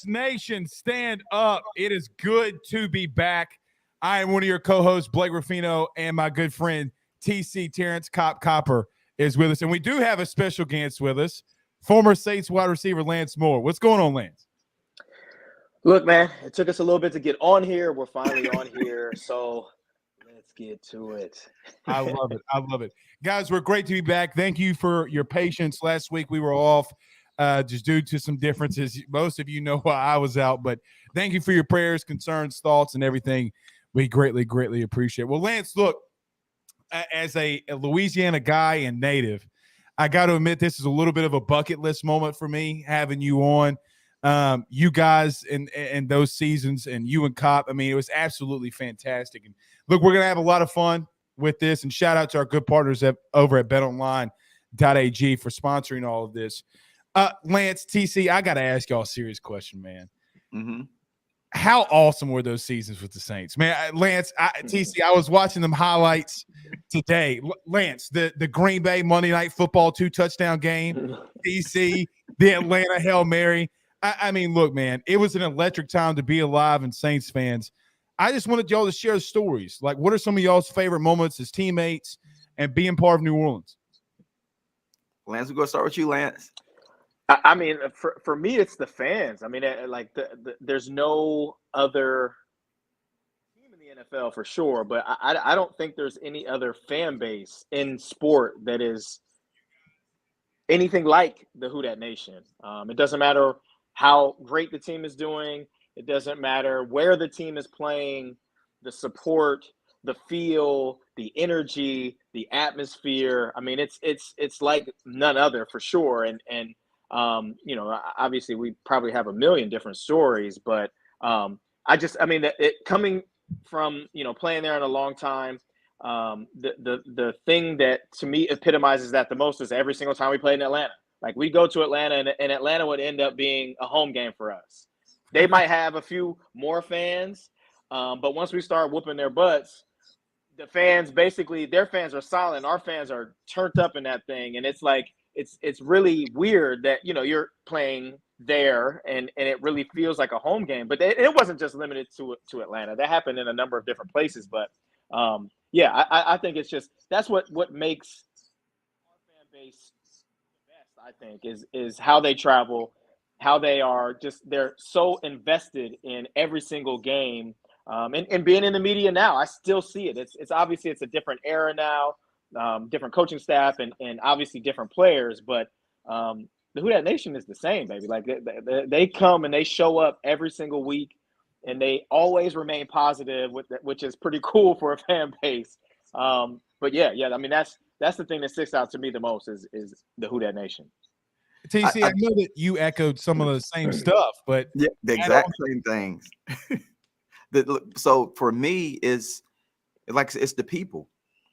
Sports Nation, stand up. It is good to be back. I am one of your co-hosts, Blake Ruffino, and my good friend, TC Terrence Copper is with us. And we do have a special guest with us, former Saints wide receiver Lance Moore. What's going on, Lance? Look, man, it took us a little bit to get on here. We're finally on here, so let's get to it. I love it. I love it. Guys, we're great to be back. Thank you for your patience. Last week we were off just due to some differences. Most of you know why I was out, but thank you for your prayers, concerns, thoughts, and everything. We greatly, greatly appreciate it. Well, Lance, look, as a Louisiana guy and native, I got to admit this is a little bit of a bucket list moment for me, having you on. You guys in those seasons, and you and Cop, I mean, it was absolutely fantastic. And look, we're going to have a lot of fun with this, and shout out to our good partners over at betonline.ag for sponsoring all of this. Lance, TC, I got to ask y'all a serious question, man. Mm-hmm. How awesome were those seasons with the Saints? Man, Lance, TC, I was watching them highlights today. Lance, the Green Bay Monday Night Football 2-touchdown game, TC, the Atlanta Hail Mary. I mean, look, man, it was an electric time to be alive and Saints fans. I just wanted y'all to share stories. Like, what are some of y'all's favorite moments as teammates and being part of New Orleans? Lance, we're going to start with you, Lance. I mean, for me, it's the fans. I mean, like there's no other team in the NFL for sure, but I don't think there's any other fan base in sport that is anything like the Who Dat Nation. It doesn't matter how great the team is doing. It doesn't matter where the team is playing, the support, the feel, the energy, the atmosphere. I mean, it's like none other for sure. And you know, obviously we probably have a million different stories, but I mean, it coming from, you know, playing there in a long time, the thing that to me epitomizes that the most is every single time we played in Atlanta. Like, we go to Atlanta, and Atlanta would end up being a home game for us. They might have a few more fans, but once we start whooping their butts, the fans, basically, their fans are silent. Our fans are turned up in that thing, and it's like it's really weird that, you know, you're playing there, and it really feels like a home game. But it wasn't just limited to Atlanta. That happened in a number of different places. But yeah, I think it's just that's what makes our fan base I think is how they travel, how they are they're so invested in every single game, and being in the media now, I still see it. It's obviously it's a different era now, different coaching staff, and obviously different players, but the Who Dat Nation is the same, baby. Like they come and they show up every single week, and they always remain positive, which is pretty cool for a fan base. But yeah, I mean that's the thing that sticks out to me the most is the Who Dat Nation. TC, I know that you echoed some of the same stuff, but yeah, the exact same things. So for me, it's the people.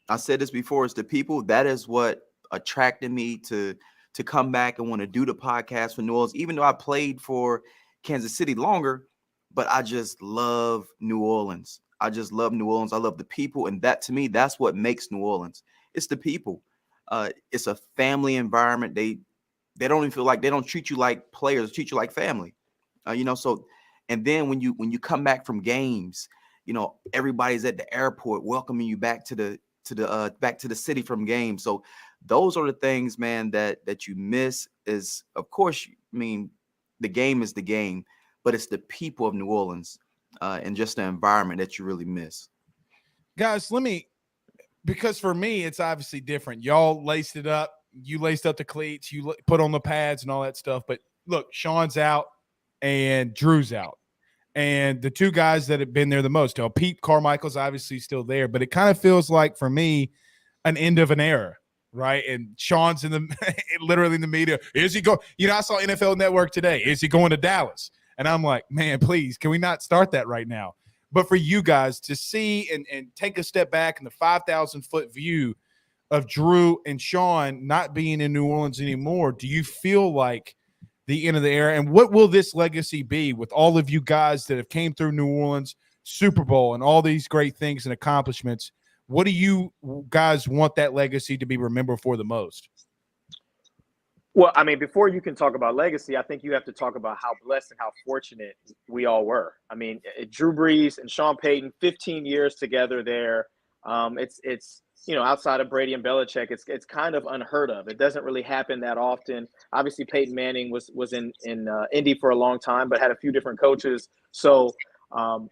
I said this before. It's the people. That is what attracted me to come back and want to do the podcast for New Orleans. Even though I played for Kansas City longer, but I just love New Orleans. I just love New Orleans. I love the people, and that to me, that's what makes New Orleans. It's the people. It's a family environment. They don't even feel like they don't treat you like players, they treat you like family. You know, so and then when you come back from games, you know, everybody's at the airport welcoming you back to the city from games. So those are the things, man, that you miss. Is, of course, I mean, the game is the game, but it's the people of New Orleans and just the environment that you really miss. Guys, because for me, it's obviously different. Y'all laced it up. You laced up the cleats. You put on the pads and all that stuff. But look, Sean's out and Drew's out. And the two guys that have been there the most, Pete Carmichael's obviously still there, but it kind of feels like, for me, an end of an era, right? And Sean's literally in the media. Is he going? You know, I saw NFL Network today. Is he going to Dallas? And I'm like, man, please, can we not start that right now? But for you guys to see and take a step back in the 5,000-foot view of Drew and Sean not being in New Orleans anymore, do you feel like the end of the era? And what will this legacy be with all of you guys that have came through New Orleans, Super Bowl, and all these great things and accomplishments? What do you guys want that legacy to be remembered for the most? Well, I mean, before you can talk about legacy, I think you have to talk about how blessed and how fortunate we all were. I mean, Drew Brees and Sean Payton, 15 years together there. It's outside of Brady and Belichick, it's kind of unheard of. It doesn't really happen that often. Obviously, Peyton Manning was in Indy for a long time, but had a few different coaches. So,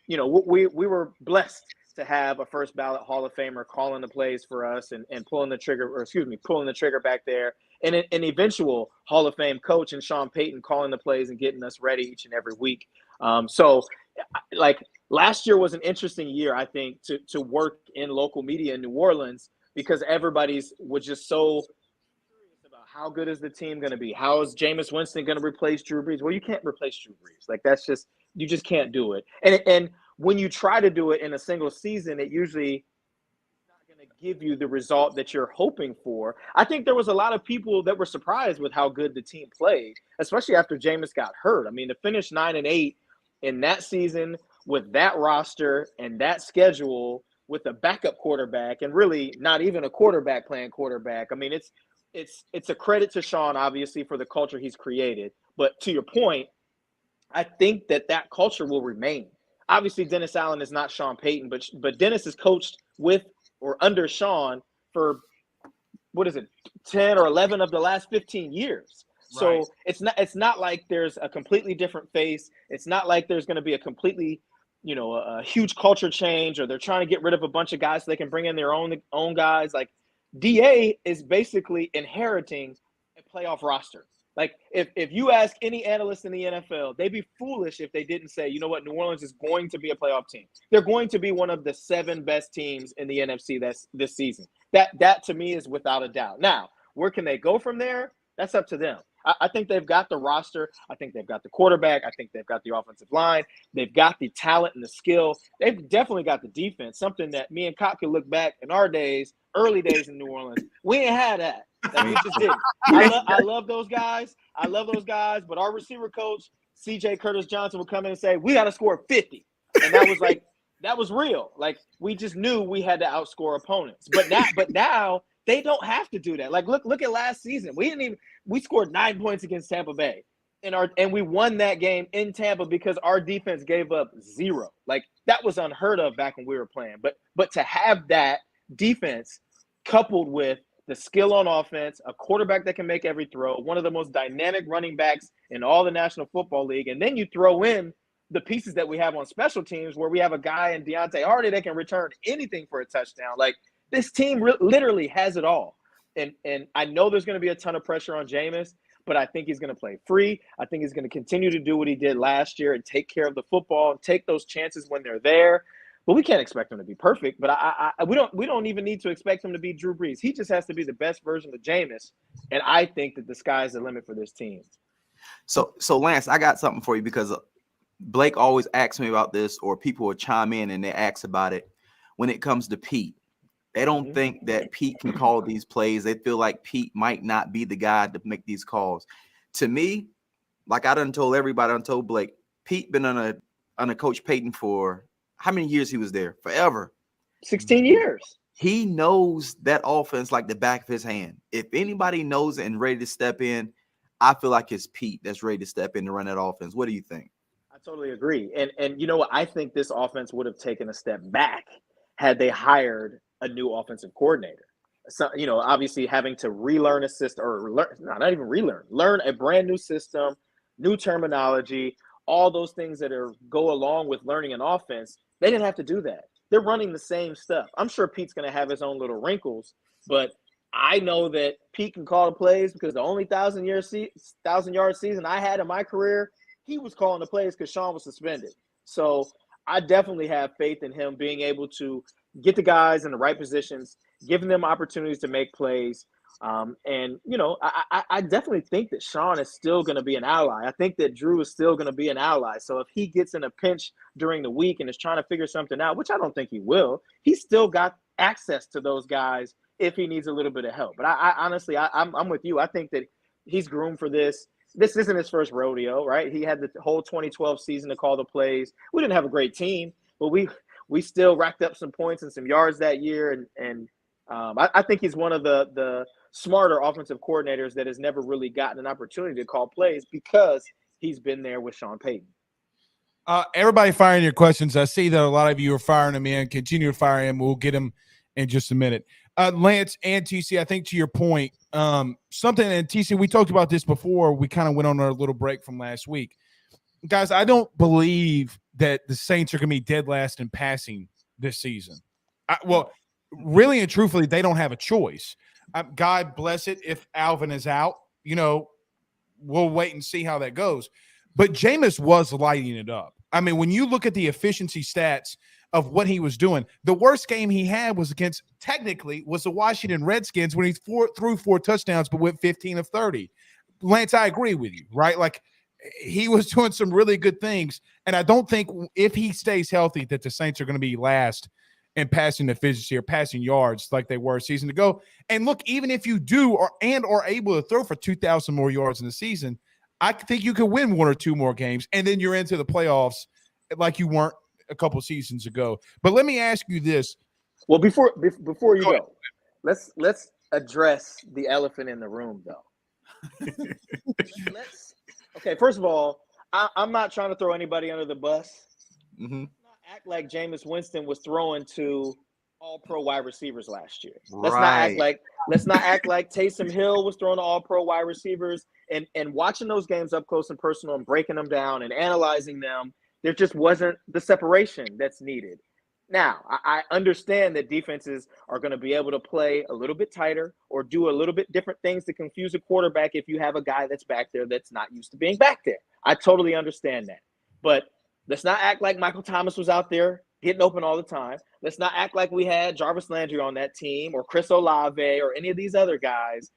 we were blessed to have a first ballot Hall of Famer calling the plays for us and pulling the trigger back there, and an eventual Hall of Fame coach and Sean Payton calling the plays and getting us ready each and every week. So, like, last year was an interesting year, I think, to work in local media in New Orleans, because everybody's was just so curious about how good is the team going to be? How is Jameis Winston going to replace Drew Brees? Well, you can't replace Drew Brees. Like, you just can't do it. And when you try to do it in a single season, it usually not going to give you the result that you're hoping for. I think there was a lot of people that were surprised with how good the team played, especially after Jameis got hurt. I mean, to finish 9-8 in that season with that roster and that schedule with a backup quarterback, and really not even a quarterback playing quarterback. I mean, it's a credit to Sean, obviously, for the culture he's created. But to your point, I think that culture will remain. Obviously, Dennis Allen is not Sean Payton, but Dennis has coached with or under Sean for, 10 or 11 of the last 15 years. So Right. it's not like there's a completely different face. It's not like there's going to be a completely, a huge culture change, or they're trying to get rid of a bunch of guys so they can bring in their own guys. Like, DA is basically inheriting a playoff roster. Like, if you ask any analyst in the NFL, they'd be foolish if they didn't say, you know what, New Orleans is going to be a playoff team. They're going to be one of the 7 best teams in the NFC this season. That to me is without a doubt. Now, where can they go from there? That's up to them. I think they've got the roster. I think they've got the quarterback. I think they've got the offensive line. They've got the talent and the skill. They've definitely got the defense, something that me and Cop could look back in our days, early days in New Orleans. We ain't had that. Like, we just didn't. I love those guys. But our receiver coach, CJ Curtis Johnson, would come in and say, we got to score 50. And that was real. Like, we just knew we had to outscore opponents. But now they don't have to do that. Like, look at last season. We scored 9 points against Tampa Bay. And we won that game in Tampa because our defense gave up 0. Like, that was unheard of back when we were playing. But to have that defense coupled with the skill on offense, a quarterback that can make every throw, one of the most dynamic running backs in all the National Football League, and then you throw in the pieces that we have on special teams, where we have a guy in Deontay Hardy that can return anything for a touchdown. Like, this team literally has it all. And I know there's going to be a ton of pressure on Jameis, but I think he's going to play free. I think he's going to continue to do what he did last year and take care of the football and take those chances when they're there. But we can't expect him to be perfect. But we don't even need to expect him to be Drew Brees. He just has to be the best version of Jameis. And I think that the sky's the limit for this team. So Lance, I got something for you, because Blake always asks me about this, or people will chime in and they ask about it when it comes to Pete. They don't think that Pete can call these plays. They feel like Pete might not be the guy to make these calls. To me, like I done told everybody, I done told Blake, Pete been under Coach Payton for how many years he was there? Forever. 16 years. He knows that offense like the back of his hand. If anybody knows it and ready to step in, I feel like it's Pete that's ready to step in to run that offense. What do you think? I totally agree. And you know what? I think this offense would have taken a step back had they hired a new offensive coordinator. So, obviously having to relearn a system, or learn a brand new system, new terminology, all those things that go along with learning an offense. They didn't have to do that. They're running the same stuff. I'm sure Pete's going to have his own little wrinkles, but I know that Pete can call the plays, because the only 1,000-yard season I had in my career, he was calling the plays because Sean was suspended. So I definitely have faith in him being able to get the guys in the right positions, giving them opportunities to make plays. And I definitely think that Sean is still going to be an ally. I think that Drew is still going to be an ally. So if he gets in a pinch during the week and is trying to figure something out, which I don't think he will, he's still got access to those guys if he needs a little bit of help. But I honestly, I'm with you. I think that he's groomed for this. This isn't his first rodeo, right? He had the whole 2012 season to call the plays. We didn't have a great team, but we still racked up some points and some yards that year. And I think he's one of the smarter offensive coordinators that has never really gotten an opportunity to call plays because he's been there with Sean Payton. Everybody firing your questions. I see that a lot of you are firing them in. Continue to fire him. We'll get him in just a minute. Lance and TC, I think to your point, something, and TC, we talked about this before. We kind of went on our little break from last week. Guys, I don't believe that the Saints are going to be dead last in passing this season. Really and truthfully, they don't have a choice. God bless it if Alvin is out. We'll wait and see how that goes. But Jameis was lighting it up. I mean, when you look at the efficiency stats of what he was doing, the worst game he had was technically the Washington Redskins when he threw 4 touchdowns but went 15 of 30. Lance, I agree with you, right? Like, he was doing some really good things, and I don't think if he stays healthy that the Saints are going to be last in passing efficiency or passing yards like they were a season ago. And look, even if you do are able to throw for 2,000 more yards in the season, I think you could win 1 or 2 more games, and then you're into the playoffs like you weren't a couple seasons ago. But let me ask you this. Well, before you go, let's address the elephant in the room, though. Okay, first of all, I'm not trying to throw anybody under the bus. Mm-hmm. Let's not act like Jameis Winston was throwing to all-pro wide receivers last year. Right. Let's not act like Taysom Hill was throwing to all-pro wide receivers. And watching those games up close and personal and breaking them down and analyzing them, there just wasn't the separation that's needed. Now, I understand that defenses are going to be able to play a little bit tighter or do a little bit different things to confuse a quarterback if you have a guy that's back there that's not used to being back there. I totally understand that. But let's not act like Michael Thomas was out there getting open all the time. Let's not act like we had Jarvis Landry on that team or Chris Olave or any of these other guys.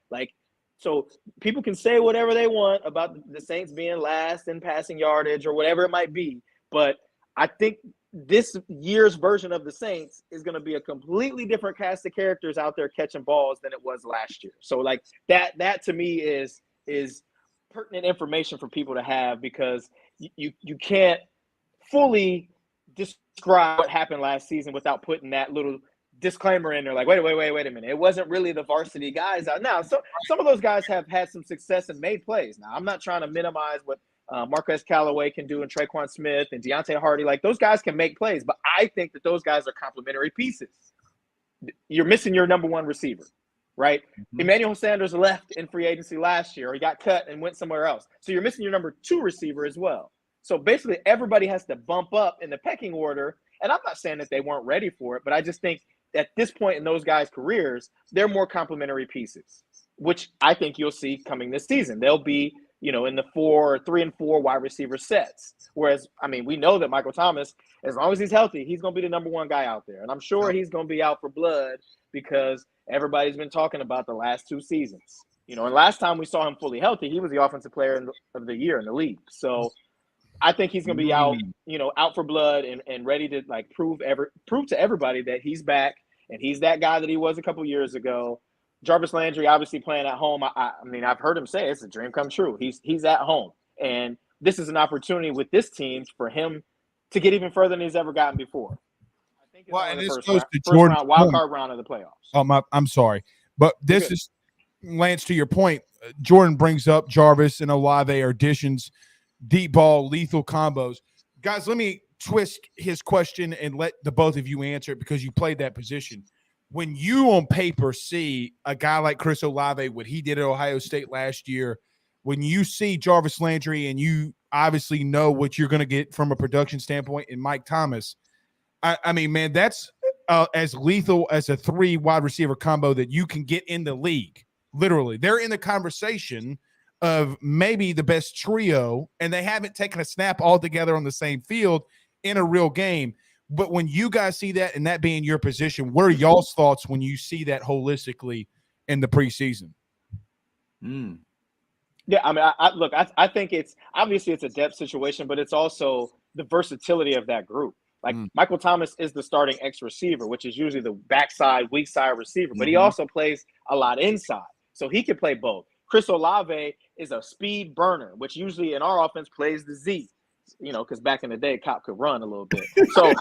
So people can say whatever they want about the Saints being last in passing yardage or whatever it might be. But I think this year's version of the Saints is going to be a completely different cast of characters out there catching balls than it was last year. So that to me is pertinent information for people to have, because you can't fully describe what happened last season without putting that little disclaimer in there, like, wait a minute, it wasn't really the varsity guys out. Now, so some of those guys have had some success and made plays. Now, I'm not trying to minimize what Marquez Callaway can do and Traquan Smith and Deontay Hardy. Like, those guys can make plays, but I think that those guys are complementary pieces. You're missing your number one receiver, right? Mm-hmm. Emmanuel Sanders left in free agency last year, or he got cut and went somewhere else. So you're missing your number 2 receiver as well. So basically everybody has to bump up in the pecking order. And I'm not saying that they weren't ready for it, but I just think at this point in those guys' careers, they're more complementary pieces, which I think you'll see coming this season. They'll be, in the 3 and 4 wide receiver sets. Whereas, we know that Michael Thomas, as long as he's healthy, he's going to be the number 1 guy out there. And I'm sure he's going to be out for blood because everybody's been talking about the last 2 seasons. And last time we saw him fully healthy, he was the offensive player of the year in the league. So I think he's going to be out, out for blood and ready to prove to everybody that he's back and he's that guy that he was a couple years ago. Jarvis Landry, obviously playing at home. I've heard him say it's a dream come true. He's at home, and this is an opportunity with this team for him to get even further than he's ever gotten before. I think it's this goes to Jordan, wild card round of the playoffs. I'm sorry, but this is Lance. To your point, Jordan brings up Jarvis and Olave are additions. Deep ball, lethal combos. Guys, let me twist his question and let the both of you answer it because you played that position. When you on paper see a guy like Chris Olave, what he did at Ohio State last year, when you see Jarvis Landry and you obviously know what you're going to get from a production standpoint in Mike Thomas, man, that's as lethal as a 3 wide receiver combo that you can get in the league. Literally, they're in the conversation of maybe the best trio, and they haven't taken a snap all together on the same field in a real game. But when you guys see that and that being your position, what are y'all's thoughts when you see that holistically in the preseason? Yeah, I think it's obviously it's a depth situation, but it's also the versatility of that group. Michael Thomas is the starting X receiver, which is usually the backside, weak side receiver, but he also plays a lot inside. So he can play both. Chris Olave is a speed burner, which usually in our offense plays the Z. because back in the day, Cop could run a little bit. So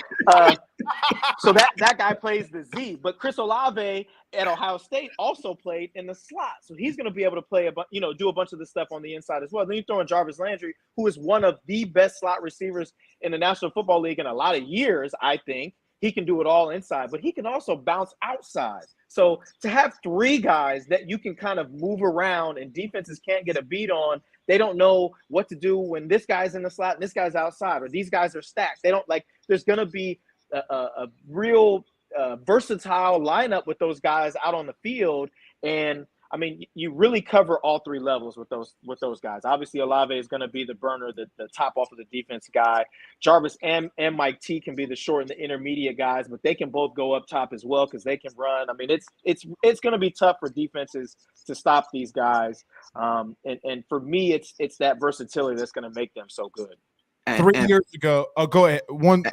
so that guy plays the Z. But Chris Olave at Ohio State also played in the slot. So he's going to be able to play, do a bunch of the stuff on the inside as well. Then you throw in Jarvis Landry, who is one of the best slot receivers in the National Football League in a lot of years, I think. He can do it all inside, but he can also bounce outside. So to have three guys that you can kind of move around and defenses can't get a beat on, they don't know what to do when this guy's in the slot and this guy's outside, or these guys are stacked. They don't there's going to be a real versatile lineup with those guys out on the field. And I mean, you really cover all three levels with those guys. Obviously, Olave is going to be the burner, the top off of the defense guy. Jarvis and Mike T can be the short and the intermediate guys, but they can both go up top as well because they can run. I mean, it's going to be tough for defenses to stop these guys. And for me, it's that versatility that's going to make them so good. 3 years ago, go ahead. One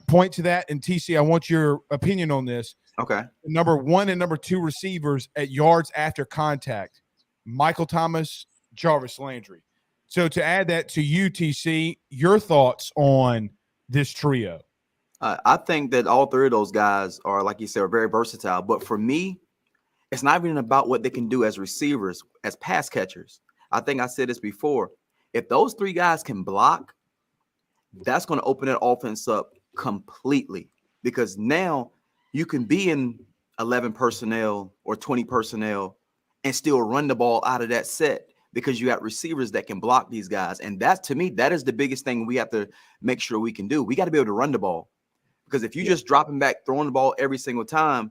point to that, and TC, I want your opinion on this. Okay. Number 1 and number 2 receivers at yards after contact, Michael Thomas, Jarvis Landry. So to add that to you, TC, your thoughts on this trio? I think that all three of those guys are, like you said, are very versatile. But for me, it's not even about what they can do as receivers, as pass catchers. I think I said this before. If those three guys can block, that's going to open that offense up completely, because now you can be in 11 personnel or 20 personnel and still run the ball out of that set because you got receivers that can block these guys. And that, to me, that is the biggest thing we have to make sure we can do. We got to be able to run the ball, because if you just dropping back, throwing the ball every single time,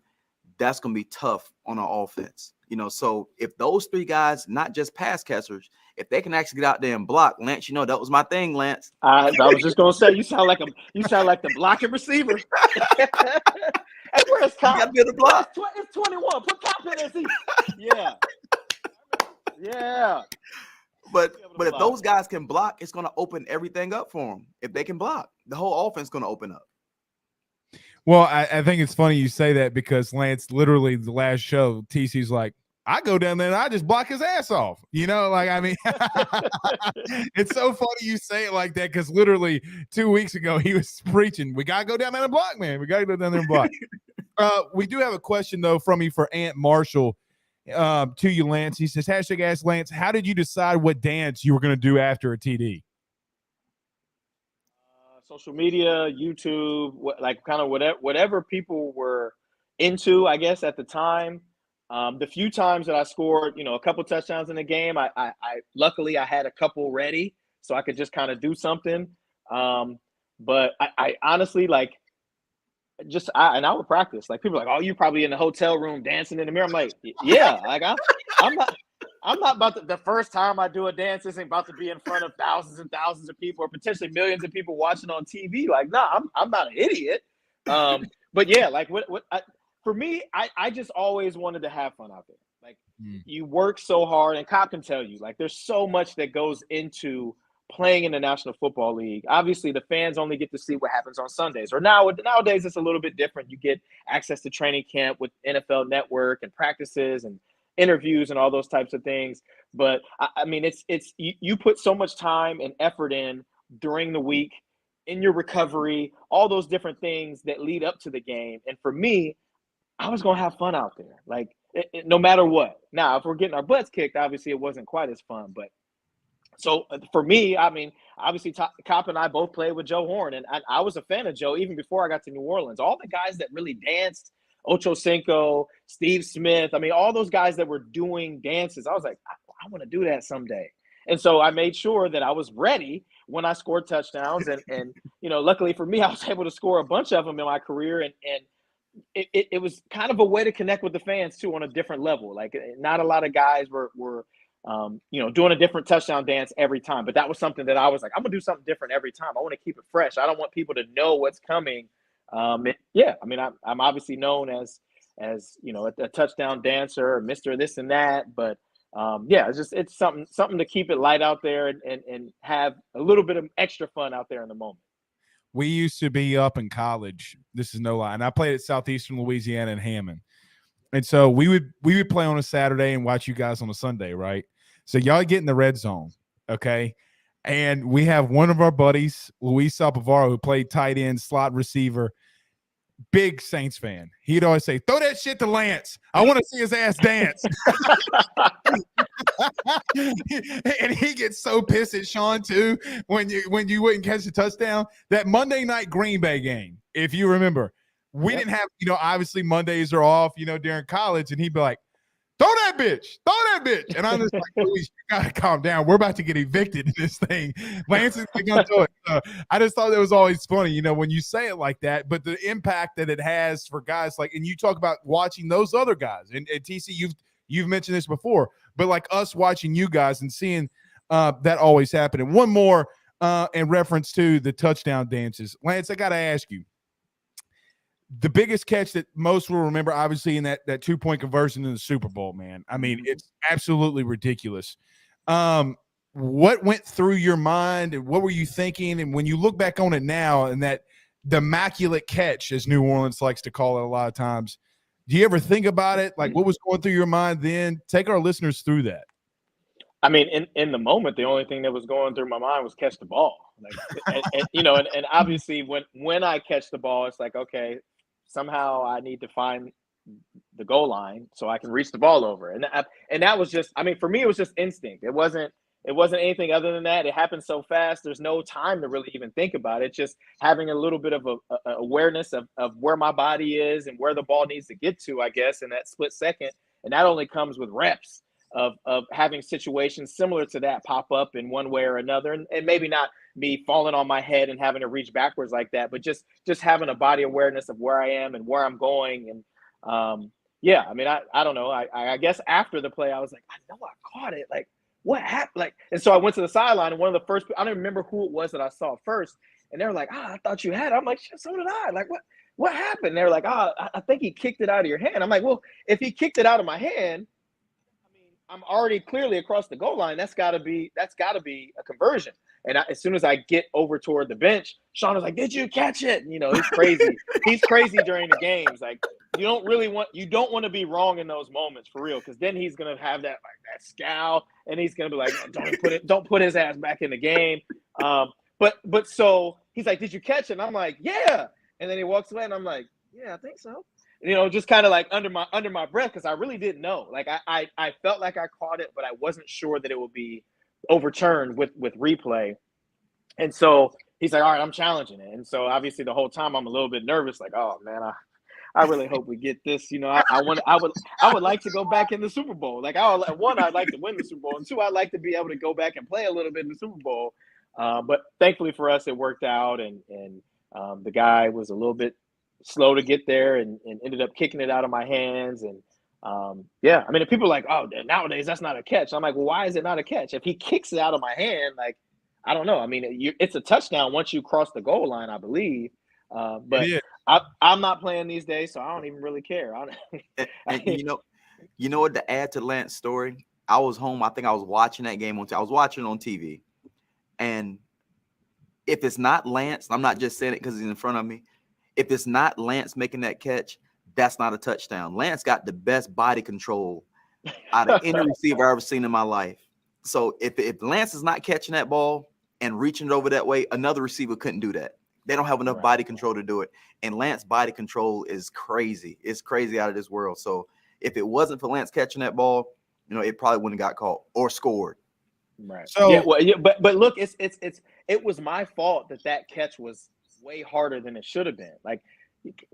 that's going to be tough on our offense. So if those three guys, not just pass catchers, if they can actually get out there and block, Lance, that was my thing, Lance. I was just gonna say you sound like the blocking receiver. Hey, where's Cop? You got to be able to block. It's 21. Put Cop in as he. Yeah. Yeah. But if those guys can block, it's going to open everything up for them. If they can block, the whole offense is going to open up. Well, I think it's funny you say that, because Lance, literally the last show, TC's like, I go down there and I just block his ass off. I mean, it's so funny you say it like that, because literally 2 weeks ago he was preaching, we got to go down there and block, man. We got to go down there and block. We do have a question, though, from you for Ant Marshall to you, Lance. He says, #Ask Lance, how did you decide what dance you were going to do after a TD? Social media, YouTube, whatever people were into, I guess, at the time. The few times that I scored, a couple touchdowns in the game, I luckily I had a couple ready, so I could just kind of do something. But I honestly I would practice. Like, people are like, oh, you probably in the hotel room dancing in the mirror. I'm like, yeah, I'm not about to, the first time I do a dance, this ain't about to be in front of thousands and thousands of people, or potentially millions of people watching on TV. Like, nah, I'm not an idiot. But yeah, for me, I just always wanted to have fun out there. Like, you work so hard, and Cop can tell you, there's so much that goes into playing in the National Football League. Obviously, the fans only get to see what happens on Sundays. Or nowadays, it's a little bit different. You get access to training camp with NFL Network and practices and interviews and all those types of things. But I mean, you put so much time and effort in during the week, in your recovery, all those different things that lead up to the game. And for me, I was going to have fun out there, no matter what. Now, if we're getting our butts kicked, obviously it wasn't quite as fun. But so for me, I mean, obviously Cop and I both played with Joe Horn, and I was a fan of Joe even before I got to New Orleans. All the guys that really danced, Ocho Cinco, Steve Smith, I mean, all those guys that were doing dances, I was like, I want to do that someday. And so I made sure that I was ready when I scored touchdowns. And luckily for me, I was able to score a bunch of them in my career. And it was kind of a way to connect with the fans, too, on a different level. Like, not a lot of guys were doing a different touchdown dance every time. But that was something that I was like, I'm going to do something different every time. I want to keep it fresh. I don't want people to know what's coming. I mean, I'm obviously known as a touchdown dancer, or Mr. This and that. But it's something to keep it light out there and have a little bit of extra fun out there in the moment. We used to be up in college. This is no lie. And I played at Southeastern Louisiana in Hammond. And so we would play on a Saturday and watch you guys on a Sunday, right? So y'all get in the red zone, okay? And we have one of our buddies, Luis Salpavaro, who played tight end, slot receiver, big Saints fan. He'd always say, throw that shit to Lance. I want to see his ass dance. And he gets so pissed at Sean too when you wouldn't catch the touchdown. That Monday night Green Bay game, if you remember, we didn't have, obviously Mondays are off, during college, and he'd be like, throw that bitch. And I'm just like, Luis, you gotta calm down. We're about to get evicted in this thing. Lance is gonna do it. I just thought that was always funny, when you say it like that, but the impact that it has for guys like, and you talk about watching those other guys, and TC, you've mentioned this before, but like us watching you guys and seeing that always happen. And one more in reference to the touchdown dances. Lance, I gotta ask you, the biggest catch that most will remember, obviously, in that 2-point conversion in the Super Bowl, man. I mean, it's absolutely ridiculous. What went through your mind, and what were you thinking? And when you look back on it now, and the immaculate catch, as New Orleans likes to call it a lot of times, do you ever think about it? Like, what was going through your mind then? Take our listeners through that. I mean, in the moment, the only thing that was going through my mind was catch the ball. Like, and obviously when I catch the ball, it's like, okay, somehow I need to find the goal line so I can reach the ball over. And that was just, I mean, for me, it was just instinct. It wasn't anything other than that. It happened so fast. There's no time to really even think about it. Just having a little bit of a awareness of where my body is and where the ball needs to get to, I guess, in that split second. And that only comes with reps of having situations similar to that pop up in one way or another. And maybe not me falling on my head and having to reach backwards like that, but just having a body awareness of where I am and where I'm going. And I mean, I don't know. I guess after the play, I was like, I know I caught it. Like, what happened? Like, and so I went to the sideline, and one of the first, I don't remember who it was that I saw first. And they were like, I thought you had it. I'm like, shit, so did I. Like, what happened? And they were like, I think he kicked it out of your hand. I'm like, well, if he kicked it out of my hand, I mean, I'm already clearly across the goal line. That's gotta be a conversion. And as soon as I get over toward the bench, Sean was like, did you catch it? And, he's crazy. He's crazy during the games. Like, you don't want to be wrong in those moments for real. Cause then he's going to have that scowl, and he's going to be like, don't put his ass back in the game. But so he's like, did you catch it? And I'm like, yeah. And then he walks away, and I'm like, yeah, I think so. And, just kind of like under my breath. Cause I really didn't know. Like I felt like I caught it, but I wasn't sure that it would be overturned with replay. And so he's like, all right, I'm challenging it. And so obviously the whole time I'm a little bit nervous, like, oh man, I really hope we get this. I would like to go back in the Super Bowl. Like, I'd like to win the Super Bowl, and two, I'd like to be able to go back and play a little bit in the Super Bowl. But thankfully for us, it worked out, and the guy was a little bit slow to get there, and ended up kicking it out of my hands. And I mean, if people are like, oh, nowadays that's not a catch. I'm like, well, why is it not a catch? If he kicks it out of my hand, like, I don't know. I mean, it's a touchdown once you cross the goal line, I believe. But I'm not playing these days, so I don't even really care. And you know what, to add to Lance's story, I was home. I think I was watching that game I was watching on TV. And if it's not Lance, I'm not just saying it because he's in front of me. If it's not Lance making that catch, that's not a touchdown. Lance got the best body control out of any receiver I've ever seen in my life. So if Lance is not catching that ball and reaching it over that way, another receiver couldn't do that. They don't have enough body control to do it. And Lance's body control is crazy. It's crazy out of this world. So if it wasn't for Lance catching that ball, it probably wouldn't have got caught or scored. Right. So but look, it was my fault that catch was way harder than it should have been. Like,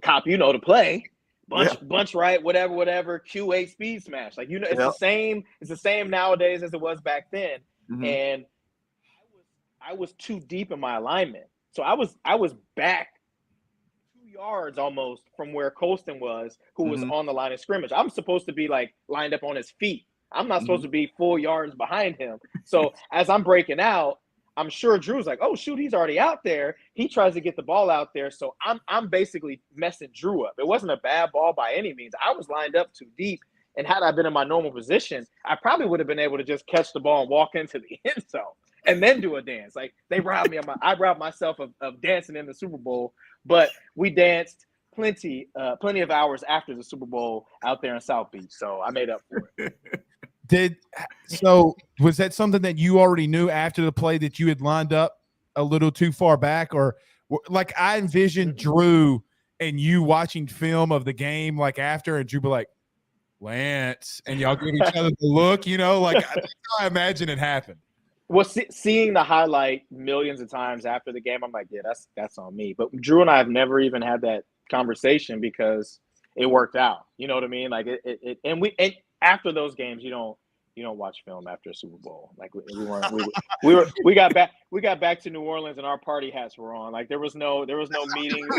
Cop, the play. Bunch right, whatever, Q8 speed smash. Like, it's the same nowadays as it was back then. Mm-hmm. And I was too deep in my alignment. So I was back 2 yards almost from where Colston was, who was on the line of scrimmage. I'm supposed to be like lined up on his feet. I'm not supposed to be 4 yards behind him. So as I'm breaking out, I'm sure Drew's like, oh shoot, he's already out there. He tries to get the ball out there. So I'm basically messing Drew up. It wasn't a bad ball by any means. I was lined up too deep. And had I been in my normal position, I probably would have been able to just catch the ball and walk into the end zone and then do a dance. Like, they robbed me I robbed myself of dancing in the Super Bowl, but we danced plenty of hours after the Super Bowl out there in South Beach. So I made up for it. So was that something that you already knew after the play that you had lined up a little too far back, or like I envisioned Drew and you watching film of the game like after, and Drew be like, Lance, and y'all give each other the look, like that's how I imagine it happened. Well, seeing the highlight millions of times after the game, I'm like, yeah, that's on me. But Drew and I have never even had that conversation because it worked out. You know what I mean? Like and after those games, you don't watch film after a Super Bowl. Like we got back to New Orleans and our party hats were on. Like there was no meetings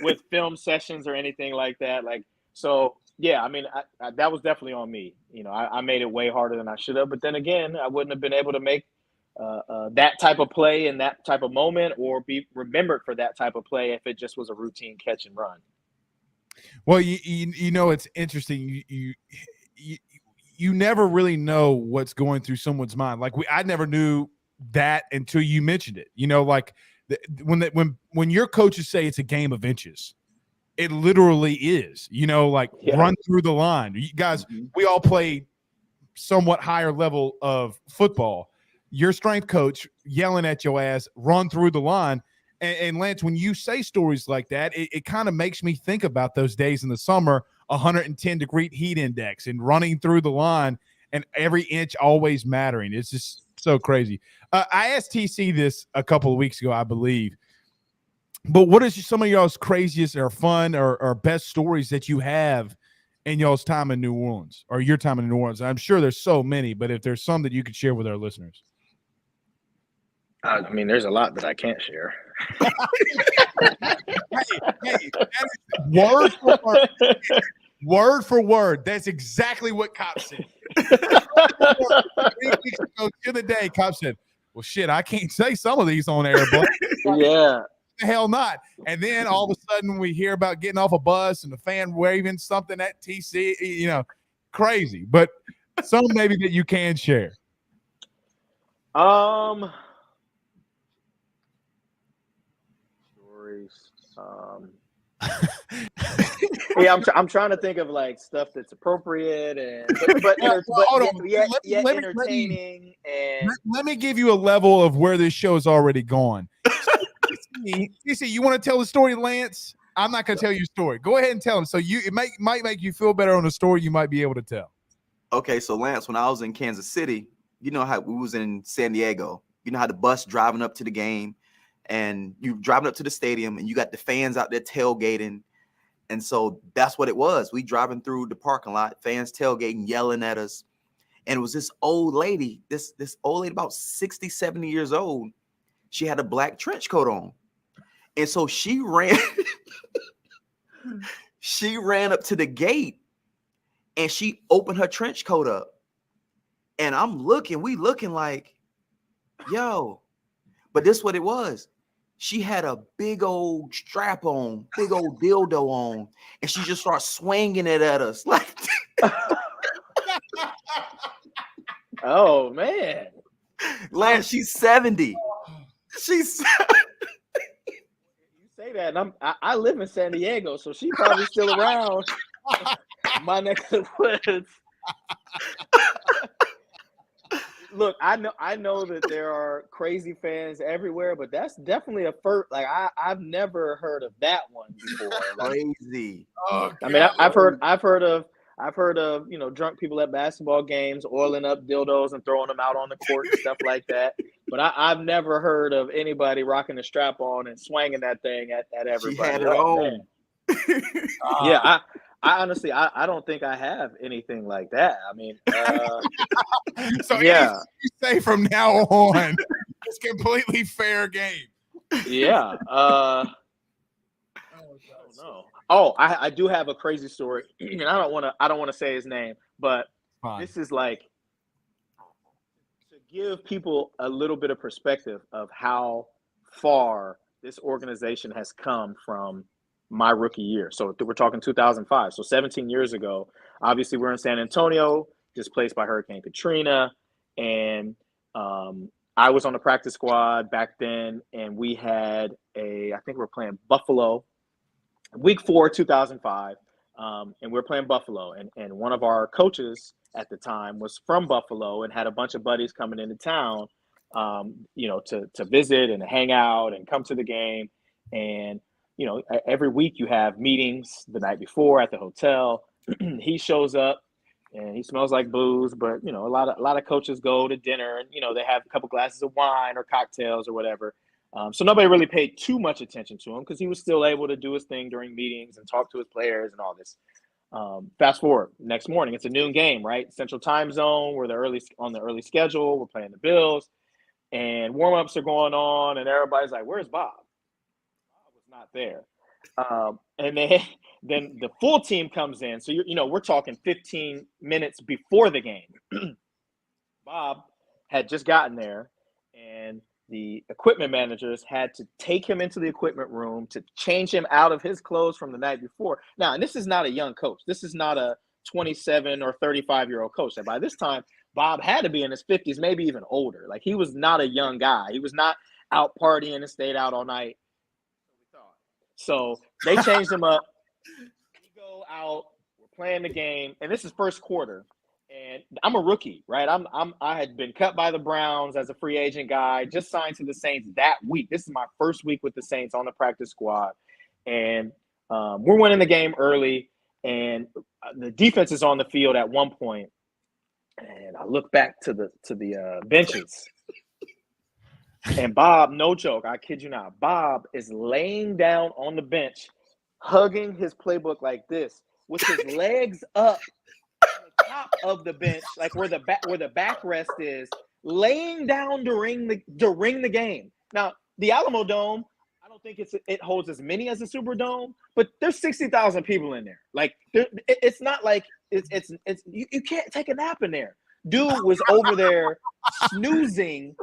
with film sessions or anything like that. Like so. Yeah, I mean, that was definitely on me. I made it way harder than I should have. But then again, I wouldn't have been able to make that type of play in that type of moment or be remembered for that type of play if it just was a routine catch and run. Well, it's interesting. You never really know what's going through someone's mind. Like I never knew that until you mentioned it. Like when your coaches say it's a game of inches. It literally is, run through the line. You guys, we all played somewhat higher level of football. Your strength coach yelling at your ass, run through the line. And Lance, when you say stories like that, it kind of makes me think about those days in the summer, 110-degree heat index and running through the line and every inch always mattering. It's just so crazy. I asked TC this a couple of weeks ago, I believe. But what is some of y'all's craziest or fun or best stories that you have in y'all's time in New Orleans or your time in New Orleans? I'm sure there's so many, but if there's some that you could share with our listeners. I mean, there's a lot that I can't share. hey, word for word. That's exactly what Cop said. 3 weeks ago to the day, Cop said, well, shit, I can't say some of these on air, but yeah. The hell not. And then all of a sudden we hear about getting off a bus and the fan waving something at TC, crazy. But some maybe that you can share. Stories. Yeah, I'm trying to think of like stuff that's appropriate but entertaining. Let me give you a level of where this show is already gone. You see, you want to tell the story, Lance? I'm not going to tell you a story. Go ahead and tell them. So it might make you feel better on a story you might be able to tell. Okay, so Lance, when I was in Kansas City, you know how we was in San Diego. You know how the bus driving up to the game, and you driving up to the stadium, and you got the fans out there tailgating, and so that's what it was. We driving through the parking lot, fans tailgating, yelling at us, and it was this old lady, this old lady about 60, 70 years old. She had a black trench coat on. And so she ran up to the gate and she opened her trench coat up. And we looking like, yo, but this is what it was. She had a big old strap on, big old dildo on, and she just started swinging it at us. Like, oh man. Lance, she's 70. She's you say that, and I live in San Diego, so she's probably still around my neck of the woods. Look, I know that there are crazy fans everywhere, but that's definitely a first. Like I've never heard of that one before. Like, crazy. Oh, I mean, I've heard of drunk people at basketball games oiling up dildos and throwing them out on the court and stuff like that. But I've never heard of anybody rocking the strap on and swinging that thing at everybody. She had it on. Yeah, I honestly I don't think I have anything like that. I mean, so yeah, you say from now on, it's completely fair game. Yeah. I don't know. Oh, I do have a crazy story, and I don't want to say his name, but Fine. This is like to give people a little bit of perspective of how far this organization has come from my rookie year. So we're talking 2005. So 17 years ago, obviously we're in San Antonio, displaced by Hurricane Katrina. And I was on the practice squad back then. And we had I think we were playing Buffalo, week 4, 2005. And we were playing Buffalo. And one of our coaches at the time was from Buffalo and had a bunch of buddies coming into town, to visit and hang out and come to the game. And, every week you have meetings the night before at the hotel. He shows up and he smells like booze, but, a lot of coaches go to dinner and, they have a couple glasses of wine or cocktails or whatever. So nobody really paid too much attention to him because he was still able to do his thing during meetings and talk to his players and all this. Fast forward next morning, it's a noon game, right? Central time zone. We're on the early schedule. We're playing the Bills, and warm-ups are going on, and everybody's like, "Where's Bob?" Bob was not there. And then the full team comes in. So we're talking 15 minutes before the game. Bob had just gotten there, and the equipment managers had to take him into the equipment room to change him out of his clothes from the night before. Now, and this is not a young coach. This is not a 27 or 35-year-old coach. And by this time, Bob had to be in his 50s, maybe even older. Like, he was not a young guy. He was not out partying and stayed out all night. So they changed him up. We go out. We're playing the game. And this is first quarter. And I'm a rookie, right? I had been cut by the Browns as a free agent guy, just signed to the Saints that week. This is my first week with the Saints on the practice squad. And we're winning the game early, and the defense is on the field at one point. And I look back to the benches. And Bob, no joke, I kid you not, Bob is laying down on the bench, hugging his playbook like this, with his legs up on the top of the bench, like where the backrest is, laying down during the game. Now, the Alamo Dome, I don't think it holds as many as the Superdome, but there's 60,000 people in there. Like, it's not like it's you can't take a nap in there. Dude was over there snoozing,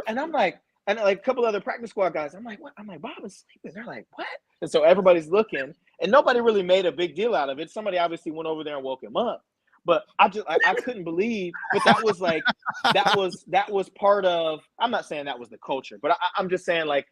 and I'm like, and like a couple other practice squad guys, I'm like, what? I'm like, Bob is sleeping. They're like, what? And so everybody's looking, and nobody really made a big deal out of it. Somebody obviously went over there and woke him up, but I couldn't believe. But that was part of. I'm not saying that was the culture, but I'm just saying, like,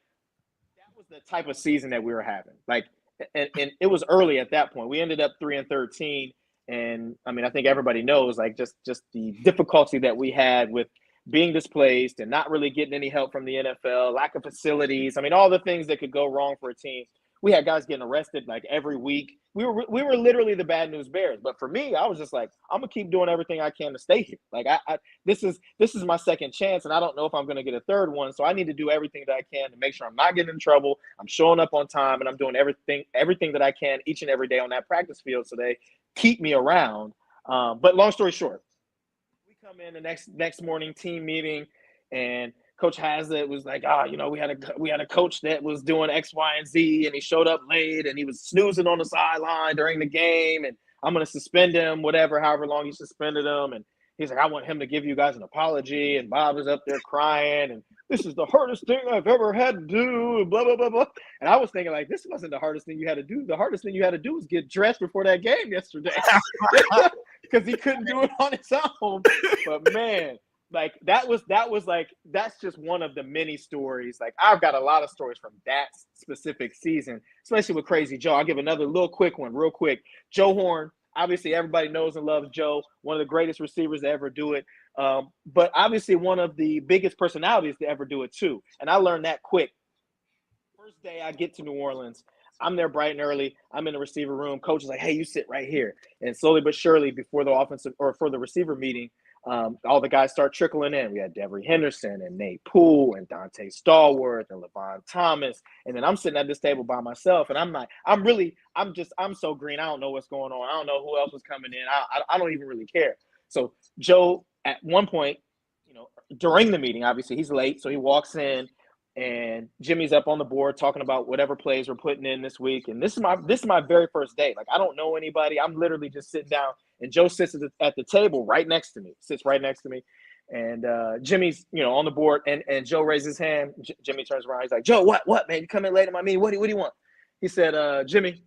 that was the type of season that we were having. Like, and it was early at that point. We ended up 3-13. And I mean, I think everybody knows, like, just the difficulty that we had with being displaced and not really getting any help from the NFL, lack of facilities. I mean, all the things that could go wrong for a team. We had guys getting arrested like every week. We were literally the bad news bears. But for me, I was just like, I'm gonna keep doing everything I can to stay here. Like, this is my second chance, and I don't know if I'm gonna get a third one. So I need to do everything that I can to make sure I'm not getting in trouble. I'm showing up on time, and I'm doing everything that I can each and every day on that practice field so they keep me around. But long story short, we come in the next morning team meeting, and Coach Haslett was like, we had a coach that was doing X, Y, and Z, and he showed up late, and he was snoozing on the sideline during the game, and I'm going to suspend him, however long he suspended him. And he's like, I want him to give you guys an apology. And Bob is up there crying, and this is the hardest thing I've ever had to do, and blah, blah, blah, blah. And I was thinking, like, this wasn't the hardest thing you had to do. The hardest thing you had to do was get dressed before that game yesterday, because he couldn't do it on his own. But, man, like, that was like, that's just one of the many stories. Like, I've got a lot of stories from that specific season, especially with Crazy Joe. I'll give another little quick one real quick. Joe Horn, obviously everybody knows and loves Joe, one of the greatest receivers to ever do it. But obviously one of the biggest personalities to ever do it too. And I learned that quick. First day I get to New Orleans, I'm there bright and early. I'm in the receiver room. Coach is like, hey, you sit right here. And slowly but surely, before the receiver meeting, all the guys start trickling in. We had Devery Henderson and Nate Poole and Dante Stallworth and Levon Thomas. And then I'm sitting at this table by myself, and I'm so green. I don't know what's going on. I don't know who else was coming in. I don't even really care. So Joe, at one point, during the meeting, obviously he's late, so he walks in, and Jimmy's up on the board talking about whatever plays we're putting in this week. And this is my very first day. Like, I don't know anybody. I'm literally just sitting down, and Joe sits at the table right next to me. And Jimmy's, on the board, and Joe raises his hand. Jimmy turns around. He's like, Joe, what, man? You come in late in my meeting. What do you want? He said, Jimmy,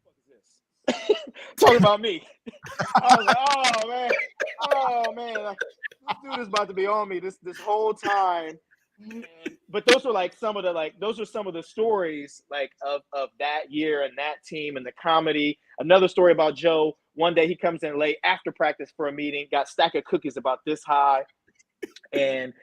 what the fuck is this? Talking about me. I was like, oh man, like, this dude is about to be on me this whole time. But those are some of the stories, like, of that year and that team and the comedy. Another story about Joe, one day he comes in late after practice for a meeting, got a stack of cookies about this high, and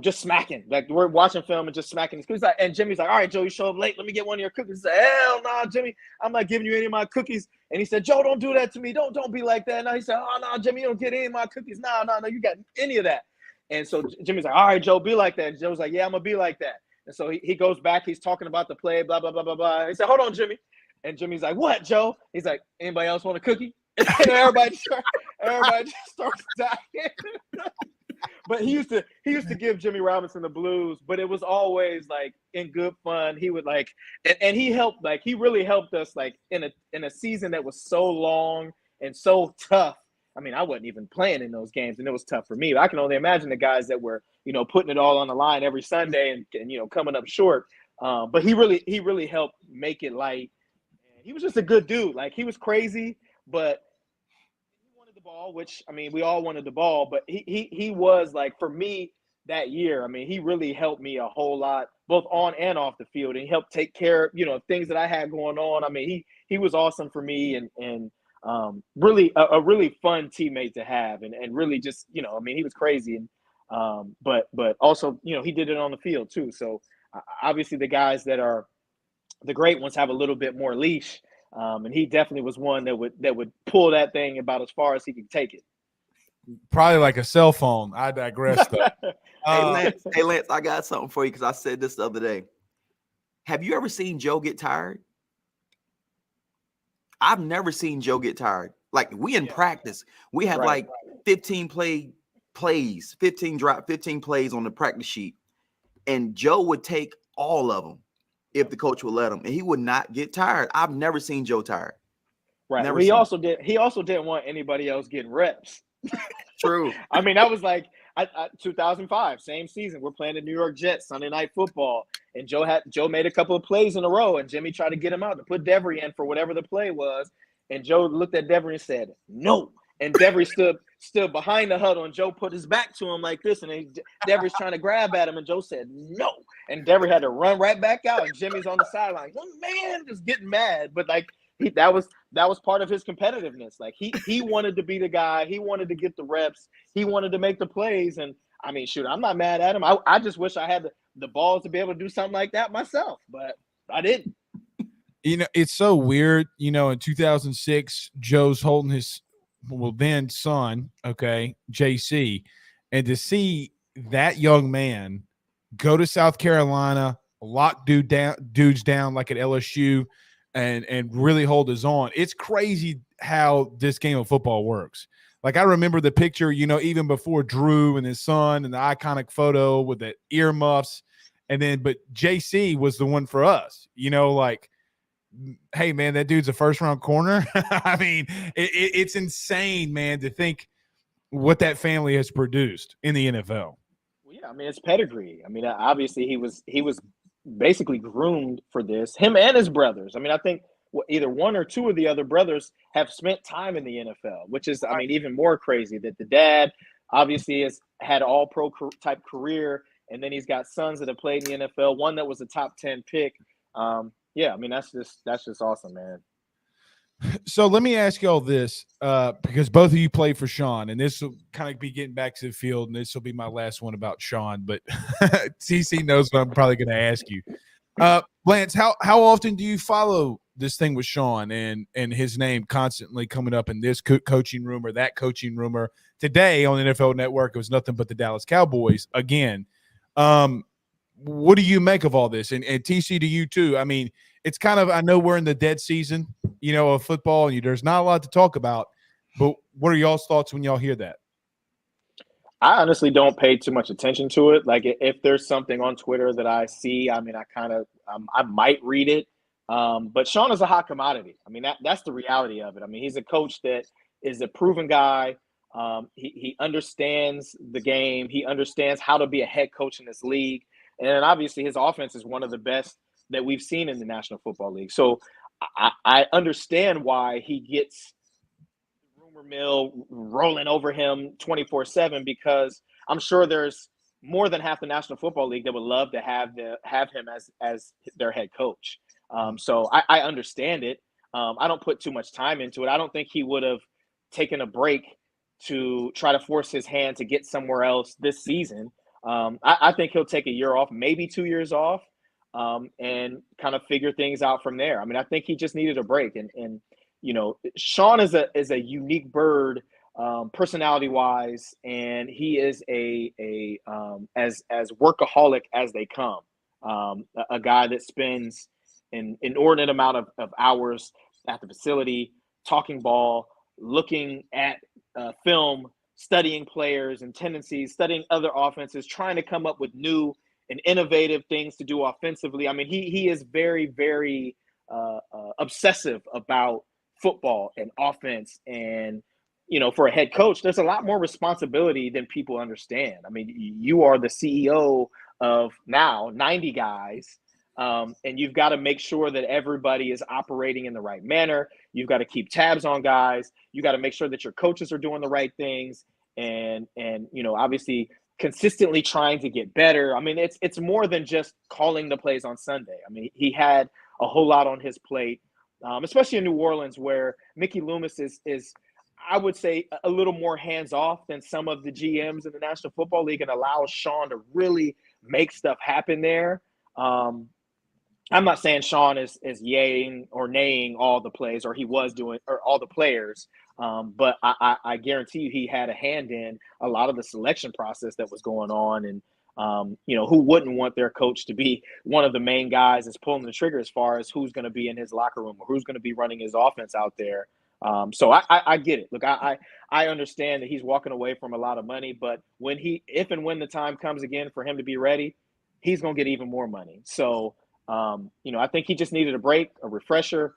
just smacking. Like we're watching film and just smacking his cookies. And Jimmy's like, all right, Joe, you show up late. Let me get one of your cookies. He said, hell no, nah, Jimmy. I'm not giving you any of my cookies. And he said, Joe, don't do that to me. Don't be like that. No, he said, oh, no, Jimmy, you don't get any of my cookies. No, you got any of that. And so Jimmy's like, all right, Joe, be like that. And Joe's like, yeah, I'm going to be like that. And so he goes back. He's talking about the play, blah, blah, blah, blah, blah. He said, hold on, Jimmy. And Jimmy's like, what, Joe? He's like, anybody else want a cookie? And everybody just starts dying. But he used to give Jimmy Robinson the blues, but it was always like in good fun. He would like, and he helped, like he really helped us like in a season that was so long and so tough. I mean, I wasn't even playing in those games, and it was tough for me. I can only imagine the guys that were, putting it all on the line every Sunday and coming up short. But he really helped make it light. He was just a good dude. Like he was crazy, but he wanted the ball, which I mean, we all wanted the ball. But he was like, for me that year, I mean, he really helped me a whole lot, both on and off the field, and he helped take care of things that I had going on. I mean, he was awesome for me, and really a really fun teammate to have, and really just I mean, he was crazy, and but also he did it on the field too. So obviously the guys that are the great ones have a little bit more leash, and he definitely was one that would pull that thing about as far as he could take it. Probably like a cell phone. I digress though. Hey Lance, I got something for you because I said this the other day. Have you ever seen Joe get tired? I've never seen Joe get tired. Like we in practice, we have like 15 plays on the practice sheet, and Joe would take all of them if the coach would let him, and he would not get tired. I've never seen Joe tired. Right. He also didn't want anybody else getting reps. True. I mean, that was like 2005, same season. We're playing the New York Jets Sunday Night Football, and Joe made a couple of plays in a row, and Jimmy tried to get him out to put Devery in for whatever the play was, and Joe looked at Devery and said, "No." And Devery stood behind the huddle, and Joe put his back to him like this, and Devery's trying to grab at him, and Joe said, "No." And Devery had to run right back out, and Jimmy's on the sideline, oh, man, just getting mad. But like that was part of his competitiveness. Like he wanted to be the guy. He wanted to get the reps. He wanted to make the plays. And I mean, shoot, I'm not mad at him. I just wish I had the balls to be able to do something like that myself, but I didn't. It's so weird. In 2006, Joe's holding his then son, okay, JC, and to see that young man go to South Carolina, lock dudes down like at LSU, and really hold his own. It's crazy how this game of football works. Like I remember the picture, even before Drew and his son and the iconic photo with the earmuffs, but JC was the one for us. Like, hey man, that dude's a first-round corner. I mean, it's insane, man, to think what that family has produced in the NFL. Well, yeah, I mean, it's pedigree. I mean, obviously he was basically groomed for this, him and his brothers. I mean, I think either one or two of the other brothers have spent time in the NFL, which is, I mean, even more crazy that the dad obviously has had all pro type career. And then he's got sons that have played in the NFL, one that was a top 10 pick. Yeah, I mean, that's just awesome, man. So let me ask y'all this, because both of you played for Sean, and this will kind of be getting back to the field, and this will be my last one about Sean, but TC knows what I'm probably going to ask you. Lance, how often do you follow this thing with Sean and his name constantly coming up in this coaching room or that coaching room? Or today on the NFL Network, it was nothing but the Dallas Cowboys again. What do you make of all this? And TC, to you too. I mean, it's kind of, I know we're in the dead season, of football, and there's not a lot to talk about, but what are y'all's thoughts when y'all hear that? I honestly don't pay too much attention to it. Like if there's something on Twitter that I see, I mean, I might read it. But Sean is a hot commodity. I mean, that's the reality of it. I mean, he's a coach that is a proven guy. He understands the game. He understands how to be a head coach in this league. And then obviously his offense is one of the best that we've seen in the National Football League. So I understand why he gets the rumor mill rolling over him 24/7, because I'm sure there's more than half the National Football League that would love to have him as their head coach. So I understand it. I don't put too much time into it. I don't think he would have taking a break to try to force his hand to get somewhere else this season. I think he'll take a year off, maybe 2 years off, and kind of figure things out from there. I mean, I think he just needed a break. And Sean is a unique bird, personality wise, and he is as workaholic as they come. A guy that spends an inordinate amount of hours at the facility, talking ball, looking at film, studying players and tendencies, studying other offenses, trying to come up with new and innovative things to do offensively. I mean, he is very, very obsessive about football and offense. And, for a head coach, there's a lot more responsibility than people understand. I mean, you are the CEO of now 90 guys. And you've got to make sure that everybody is operating in the right manner. You've got to keep tabs on guys. You got to make sure that your coaches are doing the right things, and obviously consistently trying to get better. I mean, it's more than just calling the plays on Sunday. I mean, he had a whole lot on his plate, especially in New Orleans, where Mickey Loomis is I would say a little more hands off than some of the GMs in the National Football League, and allows Sean to really make stuff happen there. I'm not saying Sean is yaying or naying all the plays, or he was doing, or all the players. But I guarantee you he had a hand in a lot of the selection process that was going on. And, who wouldn't want their coach to be one of the main guys that's pulling the trigger as far as who's going to be in his locker room or who's going to be running his offense out there. So I get it. Look, I understand that he's walking away from a lot of money, but if and when the time comes again for him to be ready, he's going to get even more money. So, I think he just needed a break, a refresher.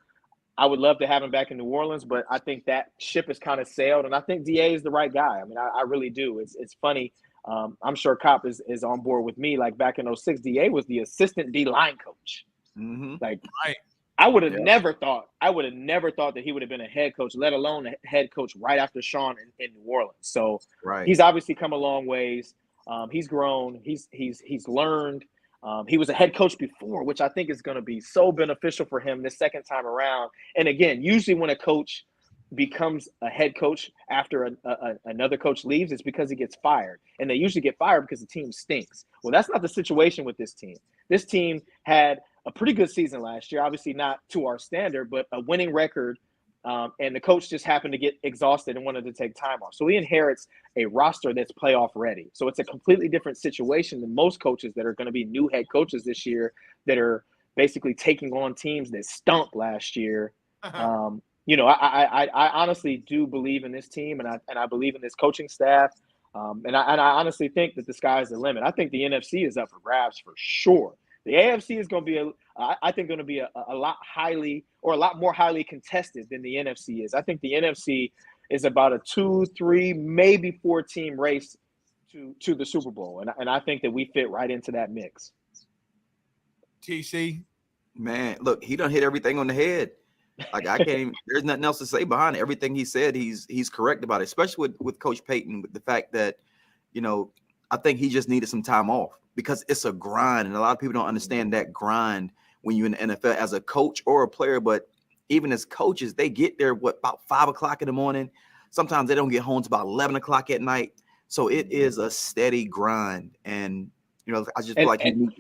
I would love to have him back in New Orleans, but I think that ship has kind of sailed, and I think DA is the right guy. I mean, I really do. It's funny. I'm sure Cop is on board with me. Like back in 2006, DA was the assistant D-line coach. Mm-hmm. Like, Right. I would have never thought that he would have been a head coach, let alone a head coach right after Sean in New Orleans. So he's obviously come a long ways. He's grown. He's learned. He was a head coach before, which I think is going to be so beneficial for him this second time around. And again, usually when a coach becomes a head coach after another coach leaves, it's because he gets fired. And they usually get fired because the team stinks. Well, that's not the situation with this team. This team had a pretty good season last year, obviously not to our standard, but a winning record. And the coach just happened to get exhausted and wanted to take time off. So he inherits a roster that's playoff ready. So it's a completely different situation than most coaches that are going to be new head coaches this year that are basically taking on teams that stunk last year. I honestly do believe in this team, and I believe in this coaching staff. And I honestly think that the sky's the limit. I think the NFC is up for grabs for sure. The AFC is going to be, going to be a lot more highly contested than the NFC is. I think the NFC is about a 2, 3, maybe 4 team race to the Super Bowl, and I think that we fit right into that mix. TC, man, look, he done hit everything on the head. Like I can't even, there's nothing else to say behind it. Everything he said, he's correct about it, especially with Coach Payton, with the fact that, I think he just needed some time off because it's a grind. And a lot of people don't understand that grind when you're in the NFL as a coach or a player. But even as coaches, they get there, about 5 o'clock in the morning. Sometimes they don't get home until about 11 o'clock at night. So it is a steady grind. And, I just feel like and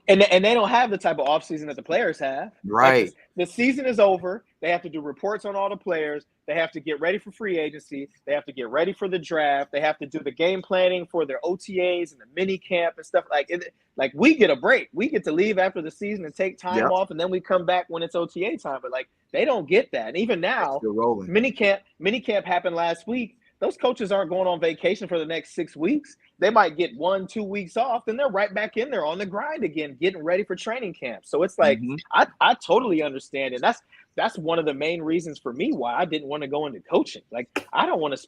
they don't have the type of offseason that the players have. Right. Like the season is over. They have to do reports on all the players. They have to get ready for free agency. They have to get ready for the draft. They have to do the game planning for their OTAs and the mini camp and stuff like it. Like we get a break. We get to leave after the season and take time off, and then we come back when it's OTA time. But like they don't get that. And even now, mini camp happened last week. Those coaches aren't going on vacation for the next 6 weeks. They might get 1-2 weeks off, then they're right back in there on the grind again, getting ready for training camp. So it's like I totally understand, and that's one of the main reasons for me why I didn't want to go into coaching. Like I don't want to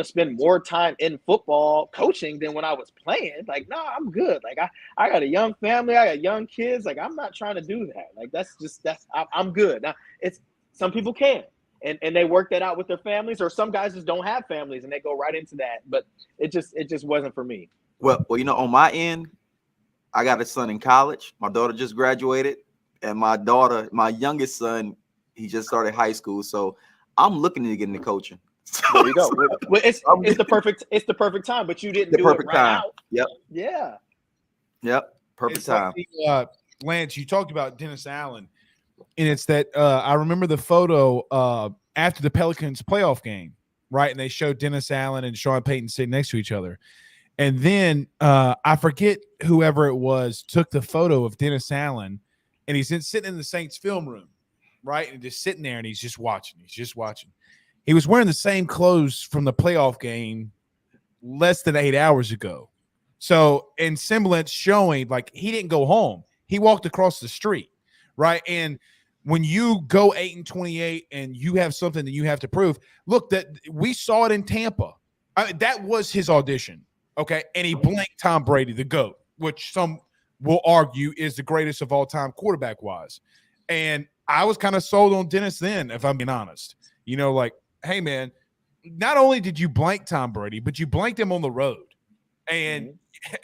spend more time in football coaching than when I was playing. Like no, I'm good. Like I got a young family, I got young kids. Like I'm not trying to do that. Like I'm good. Now it's some people can. And they work that out with their families, or some guys just don't have families and they go right into that. But it just wasn't for me. Well, on my end, I got a son in college. My daughter just graduated, and my youngest son, he just started high school. So I'm looking to get into coaching. There you go. Well, it's the perfect time, but you didn't do it right out. Yep. Yeah. Perfect time. Like Lance, you talked about Dennis Allen, and it's that I remember the photo after the Pelicans playoff game, right? And they showed Dennis Allen and Sean Payton sitting next to each other. And then I forget whoever it was took the photo of Dennis Allen, and he's sitting in the Saints film room, right? And just sitting there, and he's just watching. He was wearing the same clothes from the playoff game less than 8 hours ago. So in semblance showing, like, he didn't go home. He walked across the street, right? And when you go 8-28 and you have something that you have to prove, look, that we saw it in Tampa. That was his audition, okay? And he blanked Tom Brady, the GOAT, which some will argue is the greatest of all time quarterback-wise. And I was kind of sold on Dennis then, if I'm being honest. You know, like, hey, man, not only did you blank Tom Brady, but you blanked him on the road. And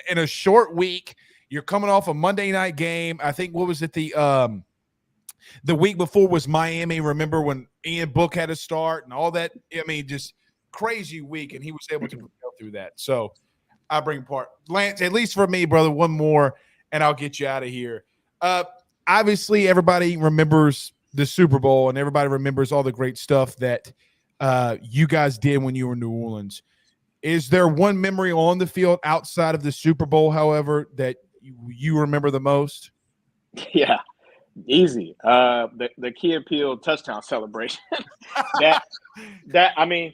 in a short week, you're coming off a Monday night game. I think, what was it, the week before was Miami. Remember when Ian Book had to start and all that? I mean, just crazy week, and he was able to go through that. So I bring part. Lance, at least for me, brother, one more, and I'll get you out of here. Obviously, everybody remembers the Super Bowl, and everybody remembers all the great stuff that you guys did when you were in New Orleans. Is there one memory on the field outside of the Super Bowl, however, that you remember the most? Yeah, easy. The Key and Peele touchdown celebration. I mean,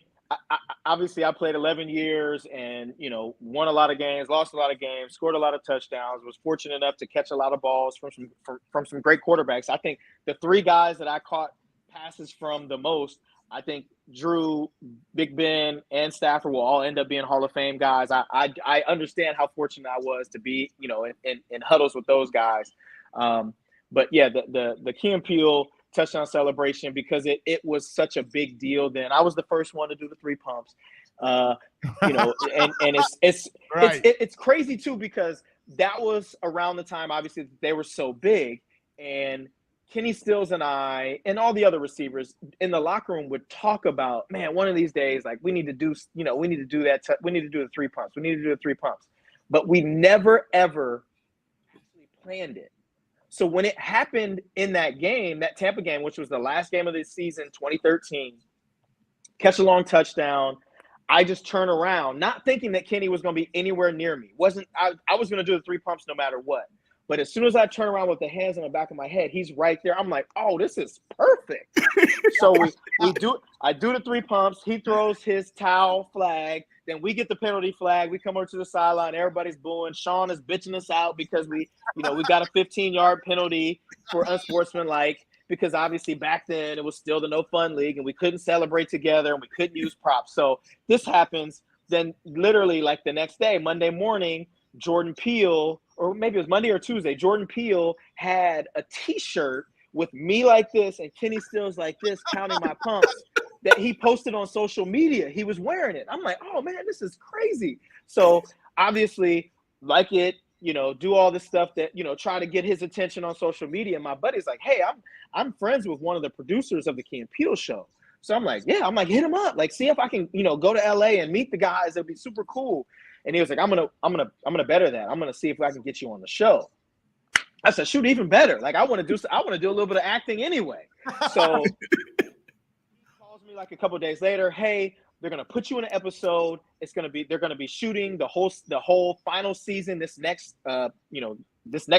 obviously I played 11 years and, you know, won a lot of games, lost a lot of games, scored a lot of touchdowns, was fortunate enough to catch a lot of balls from some great quarterbacks. I think the three guys that I caught passes from the most, I think Drew, Big Ben, and Stafford will all end up being Hall of Fame guys. I understand how fortunate I was to be, you know, in huddles with those guys. But yeah, the Key and Peele touchdown celebration, because it was such a big deal then. I was the first one to do the three pumps. You know, and it's crazy too, because that was around the time, obviously, they were so big, and Kenny Stills and I and all the other receivers in the locker room would talk about, man, one of these days, like, we need to do, you know, we need to do that. We need to do the three pumps. We need to do the three pumps. But we never, ever actually planned it. So when it happened in that game, that Tampa game, which was the last game of the season, 2013, catch a long touchdown, I just turn around, not thinking that Kenny was going to be anywhere near me. I was going to do the three pumps no matter what. But as soon as I turn around with the hands on the back of my head, he's right there. I'm like, oh, this is perfect. So I do the three pumps. He throws his towel flag. Then we get the penalty flag. We come over to the sideline. Everybody's booing. Sean is bitching us out because we got a 15-yard penalty for unsportsmanlike, because obviously back then it was still the no fun league and we couldn't celebrate together and we couldn't use props. So this happens. Then literally like the next day, Monday morning, Jordan Peele, or maybe it was Monday or Tuesday, Jordan Peele had a T-shirt with me like this and Kenny Stills like this, counting my pumps, that he posted on social media. He was wearing it. I'm like, oh man, this is crazy. So obviously, like it, you know, do all this stuff that, you know, try to get his attention on social media. And my buddy's like, hey, I'm friends with one of the producers of the Key and Peele show. So I'm like, yeah, hit him up. Like, see if I can, you know, go to LA and meet the guys. It'd be super cool. And he was like, I'm gonna better that. I'm gonna see if I can get you on the show. I said, shoot, even better. Like, I want to do a little bit of acting anyway. So he calls me like a couple of days later. Hey, they're gonna put you in an episode. They're gonna be shooting the whole final season. This next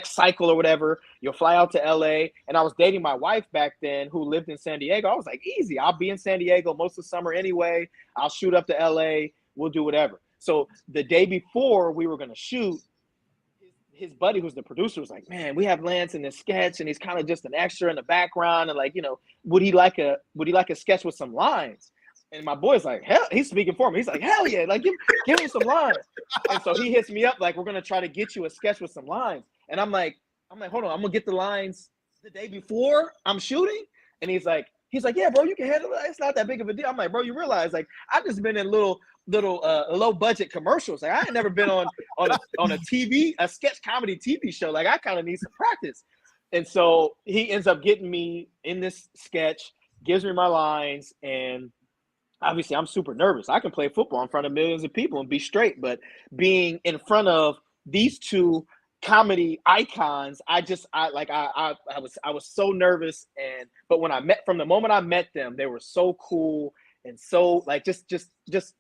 cycle or whatever. You'll fly out to LA. And I was dating my wife back then, who lived in San Diego. I was like, easy. I'll be in San Diego most of the summer anyway. I'll shoot up to LA. We'll do whatever. So the day before we were going to shoot, his buddy, who's the producer, was like, man, we have Lance in this sketch and he's kind of just an extra in the background. And like, you know, would he like a sketch with some lines? And my boy's like, hell, he's speaking for me. He's like, hell yeah, like give him some lines. And so he hits me up like, we're going to try to get you a sketch with some lines. And I'm like, hold on, I'm going to get the lines the day before I'm shooting. And he's like, yeah, bro, you can handle it. It's not that big of a deal. I'm like, bro, you realize, like, I've just been in little low budget commercials. Like, I ain't never been on a sketch comedy TV show. Like, I kind of need some practice. And so he ends up getting me in this sketch, gives me my lines, and obviously I'm super nervous. I can play football in front of millions of people and be straight, but being in front of these two comedy icons, I was so nervous. But when from the moment I met them, they were so cool and so like just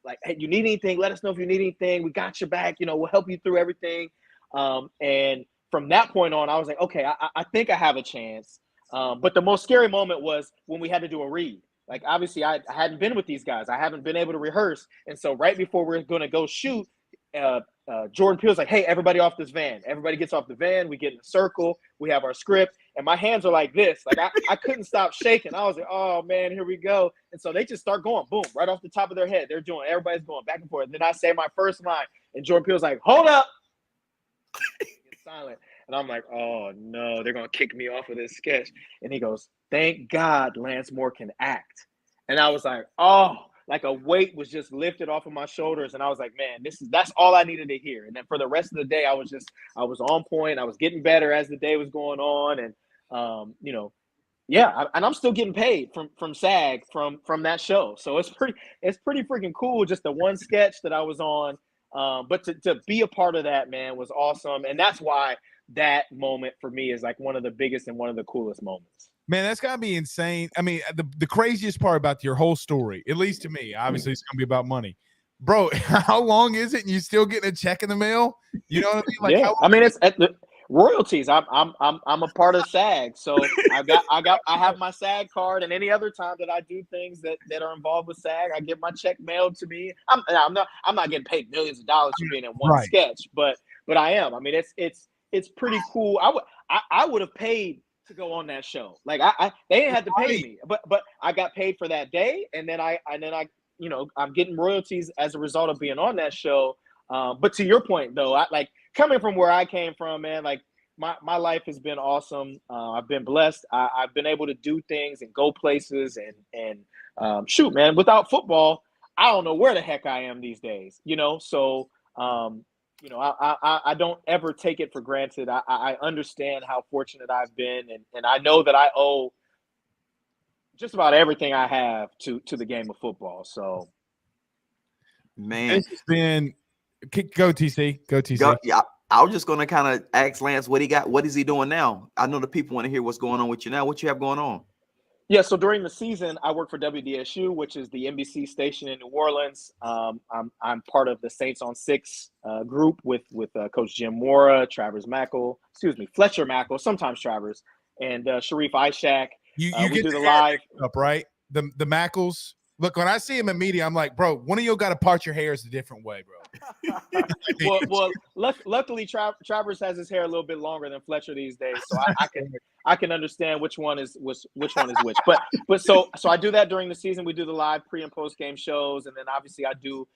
like, hey, you need anything, let us know if you need anything. We got your back, we'll help you through everything. And from that point on, I was like, okay, I think I have a chance. But the most scary moment was when we had to do a read. Like, obviously, I hadn't been with these guys. I haven't been able to rehearse. And so right before we're going to go shoot, Jordan Peele's like, hey, everybody off this van. Everybody gets off the van. We get in a circle. We have our script. And my hands are like this. Like, I couldn't stop shaking. I was like, oh, man, here we go. And so they just start going, boom, right off the top of their head. Everybody's going back and forth. And then I say my first line. And Jordan Peele's like, hold up. It's silent. And I'm like, oh, no, they're going to kick me off of this sketch. And he goes, thank God Lance Moore can act. And I was like, oh, like a weight was just lifted off of my shoulders. And I was like, man, that's all I needed to hear. And then for the rest of the day, I was on point. I was getting better as the day was going on. And, and I'm still getting paid from SAG from that show. So it's pretty freaking cool. Just the one sketch that I was on. But to be a part of that, man, was awesome. And that's why that moment for me is like one of the biggest and one of the coolest moments. Man, that's gotta be insane. I mean, the craziest part about your whole story, at least to me, obviously it's gonna be about money. Bro, how long is it and you still getting a check in the mail? You know what I mean? Like, yeah, I mean, it's at the royalties. I'm a part of SAG. So I have my SAG card, and any other time that I do things that are involved with SAG, I get my check mailed to me. I'm not getting paid millions of dollars for being in one sketch, but I am. I mean, it's pretty cool. I would have paid to go on that show. Like they didn't have to pay me, but I got paid for that day, and then I'm getting royalties as a result of being on that show. But to your point though, I like coming from where I came from, man. Like my life has been awesome. I've been blessed. I've been able to do things and go places and shoot, man. Without football, I don't know where the heck I am these days. So. I don't ever take it for granted. I understand how fortunate I've been, and I know that I owe just about everything I have to the game of football. So, man, it's just been go TC. Yeah, I was just gonna kind of ask Lance what he got. What is he doing now? I know the people want to hear what's going on with you now. What you have going on? Yeah, so during the season, I work for WDSU, which is the NBC station in New Orleans. I'm part of the Saints on Six group with Coach Jim Mora, Fletcher Mackel, sometimes Travers, and Sharif Ishak. You we get do the live up, right? The Mackles. Look, when I see him in media, I'm like, bro, one of you got to part your hairs a different way, bro. well, luckily Travers has his hair a little bit longer than Fletcher these days, so I can understand which one is which. But so I do that during the season. We do the live pre and post game shows, and then obviously I do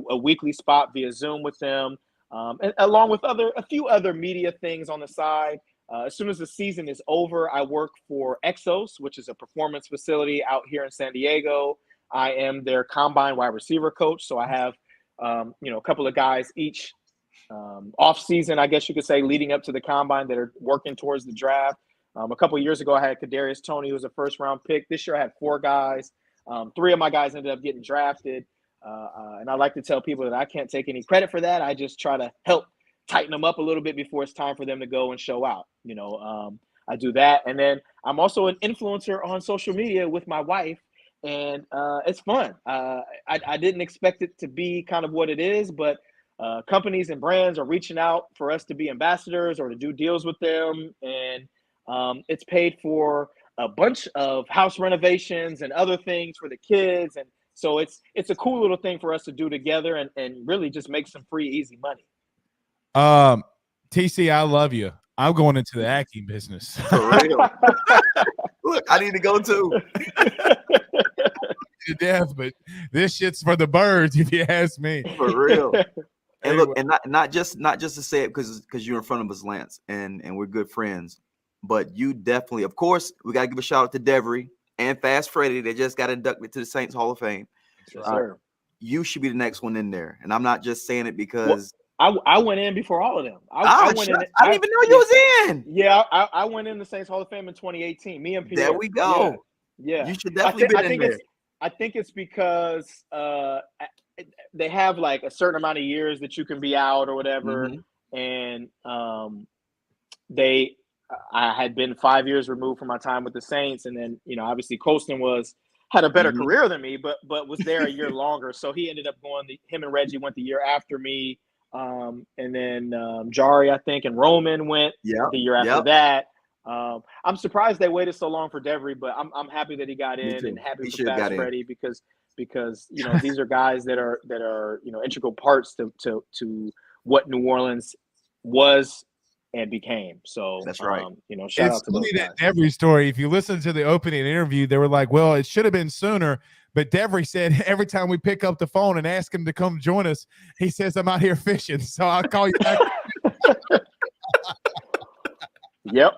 a weekly spot via Zoom with them, and along with a few other media things on the side. As soon as the season is over, I work for Exos, which is a performance facility out here in San Diego. I am their combine wide receiver coach, so I have a couple of guys each off season, I guess you could say, leading up to the combine that are working towards the draft. A couple of years ago, I had Kadarius Toney, who was a first-round pick. This year, I had 4 guys. 3 of my guys ended up getting drafted. And I like to tell people that I can't take any credit for that. I just try to help tighten them up a little bit before it's time for them to go and show out. I do that. And then I'm also an influencer on social media with my wife. And it's fun. I didn't expect it to be kind of what it is, but companies and brands are reaching out for us to be ambassadors or to do deals with them. And it's paid for a bunch of house renovations and other things for the kids. And so it's a cool little thing for us to do together and really just make some free, easy money. TC, I love you. I'm going into the acting business. For real. Look, I need to go too. To death, but this shit's for the birds, if you ask me. For real. And look, and not just to say it because you're in front of us, Lance, and we're good friends, but you definitely, of course, we gotta give a shout out to Devery and Fast Freddy. They just got inducted to the Saints Hall of Fame. Yes, sir. You should be the next one in there, and I'm not just saying it because I went in before all of them. I didn't even know you was in. Yeah, I went in the Saints Hall of Fame in 2018. Me and Pierre. There we go. Yeah. You should definitely be in there. I think it's because they have like a certain amount of years that you can be out or whatever, and I had been 5 years removed from my time with the Saints, and then obviously Colston had a better career than me, but was there a year longer, so he ended up going. Him and Reggie went the year after me, and then Jari, I think, and Roman went the year after that. I'm surprised they waited so long for Devery, but I'm happy that he got in and happy for Fast Freddie because these are guys that are integral parts to what New Orleans was and became. So that's right. Shout out to those guys. That Devery story. If you listen to the opening interview, they were like, "Well, it should have been sooner." But Devery said every time we pick up the phone and ask him to come join us, he says, "I'm out here fishing, so I'll call you back." Yep.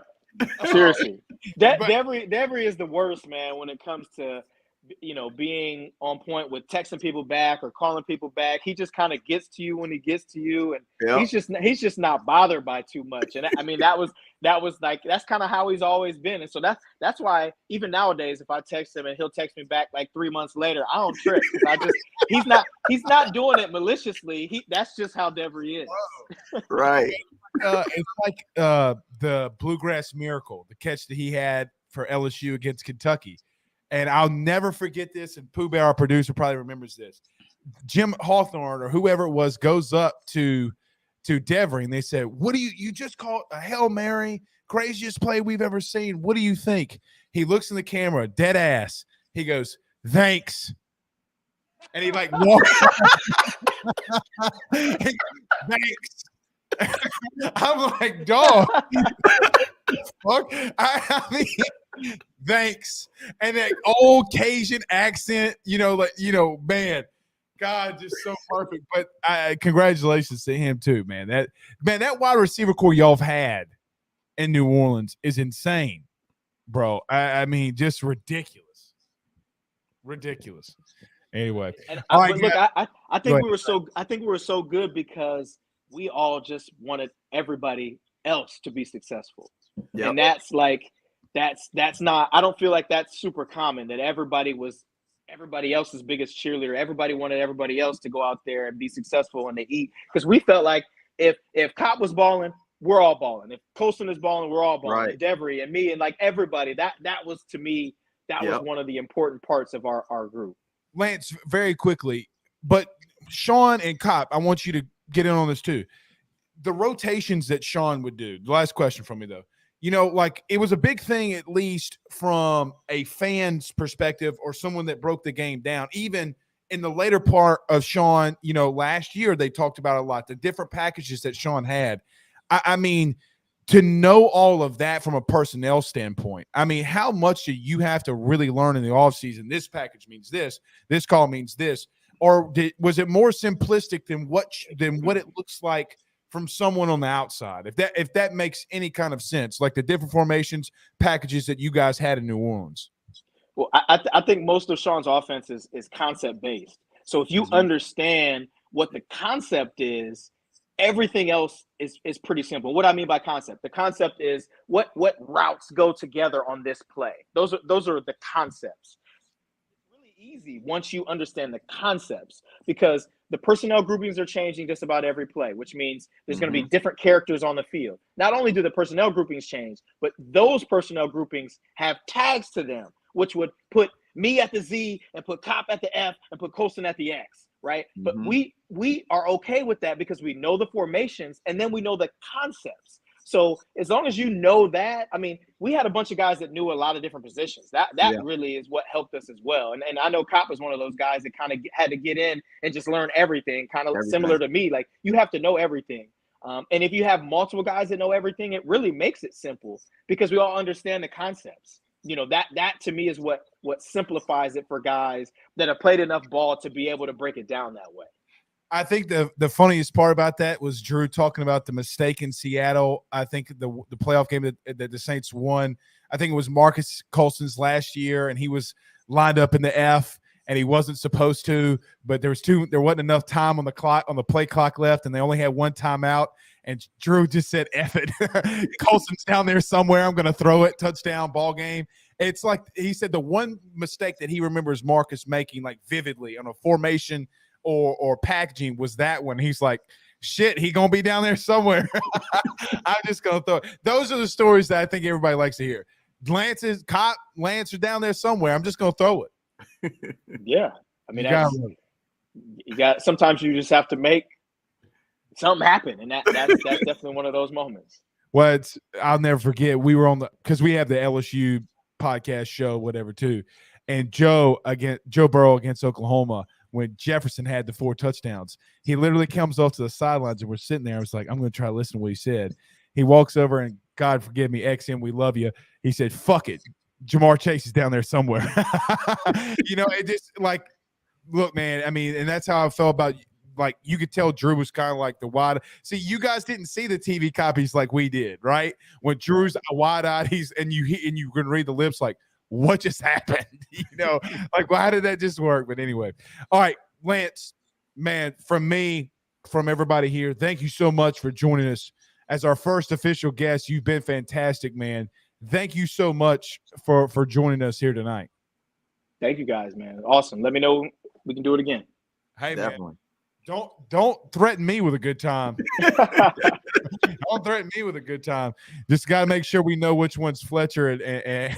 Seriously, Devery is the worst, man, when it comes to being on point with texting people back or calling people back. He just kind of gets to you when he gets to you, and he's just not bothered by too much. And I mean, that was like, that's kind of how he's always been. And so that's why even nowadays, if I text him and he'll text me back like 3 months later, I don't trip. He's not doing it maliciously. That's just how Devery is. Right. It's like the Bluegrass Miracle, the catch that he had for LSU against Kentucky. And I'll never forget this, and Pooh Bear, our producer, probably remembers this. Jim Hawthorne or whoever it was goes up to Devery, and they said, "What do you just called a Hail Mary, craziest play we've ever seen. What do you think?" He looks in the camera, dead ass. He goes, "Thanks." And he like walks. Thanks. I'm like, dog. Fuck. I mean, thanks. And that old Cajun accent, man, God, just so perfect. But congratulations to him too, man. That wide receiver core y'all have had in New Orleans is insane, bro. I mean, just ridiculous. Anyway, I think we were so good because we all just wanted everybody else to be successful. Yep. And that's not, I don't feel like that's super common, that everybody was everybody else's biggest cheerleader. Everybody wanted everybody else to go out there and be successful and they eat. Because we felt like if Cop was balling, we're all balling. If Colston is balling, we're all balling. Right. Devery and me and like everybody, that was, to me, that was one of the important parts of our group. Lance, very quickly, but Sean and Cop, I want you to get in on this too. The rotations that Sean would do. The last question from me, though. Like it was a big thing, at least from a fan's perspective or someone that broke the game down. Even in the later part of Sean, last year, they talked about a lot, the different packages that Sean had. I mean, to know all of that from a personnel standpoint, I mean, how much do you have to really learn in the offseason? This package means this call means this. Or was it more simplistic than what it looks like from someone on the outside? If that makes any kind of sense, like the different formations, packages that you guys had in New Orleans. Well, I think most of Sean's offense is concept based. So if you understand what the concept is, everything else is pretty simple. What I mean by concept, the concept is what routes go together on this play. Those are the concepts. It's really easy once you understand the concepts, because the personnel groupings are changing just about every play, which means there's going to be different characters on the field. Not only do the personnel groupings change, but those personnel groupings have tags to them, which would put me at the Z and put Cop at the F and put Colston at the X, right? But we are okay with that because we know the formations and then we know the concepts. So as long as you know that, I mean, we had a bunch of guys that knew a lot of different positions. That really is what helped us as well. And I know Cop is one of those guys that kind of had to get in and just learn everything, kind of similar to me. Like, you have to know everything. And if you have multiple guys that know everything, it really makes it simple because we all understand the concepts. That to me is what simplifies it for guys that have played enough ball to be able to break it down that way. I think the funniest part about that was Drew talking about the mistake in Seattle. I think the playoff game that the Saints won, I think it was Marcus Colston's last year, and he was lined up in the F, and he wasn't supposed to, but there wasn't enough time on the play clock left, and they only had one timeout. And Drew just said, F it. Colston's down there somewhere. I'm going to throw it. Touchdown, ball game. It's like he said the one mistake that he remembers Marcus making like vividly on a formation or packaging was that one. He's like, shit, he gonna be down there somewhere. I'm just gonna throw it. Those are the stories that I think everybody likes to hear. Lance are down there somewhere. I'm just gonna throw it. Yeah, I mean, you got. Sometimes you just have to make something happen, and that's definitely one of those moments. Well, I'll never forget. We were on because we have the LSU podcast show, whatever, too, and Joe Burrow against Oklahoma when Jefferson had the 4 touchdowns. He literally comes off to the sidelines, and we're sitting there. I was like, I'm going to try to listen to what he said. He walks over and, God forgive me, XM, we love you. He said, fuck it. Jamar Chase is down there somewhere. It just like, look, man, I mean, and that's how I felt about, like, you could tell Drew was kind of like the wide. See, you guys didn't see the TV copies like we did, right? When Drew's wide-eyed, and you can read the lips like, what just happened? Like, well, how did that just work? But anyway, all right, Lance, man, from me, from everybody here, thank you so much for joining us as our first official guest. You've been fantastic, man. Thank you so much for joining us here tonight. Thank you guys, man. Awesome. Let me know. We can do it again. Hey, Definitely. man, don't threaten me with a good time. Don't threaten me with a good time. Just got to make sure we know which one's Fletcher and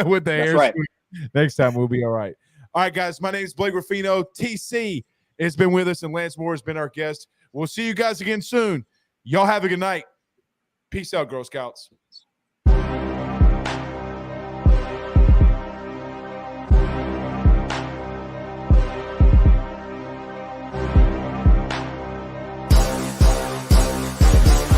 with the hair. Right. Next time we'll be all right. All right, guys. My name is Blake Ruffino. TC has been with us, and Lance Moore has been our guest. We'll see you guys again soon. Y'all have a good night. Peace out, Girl Scouts.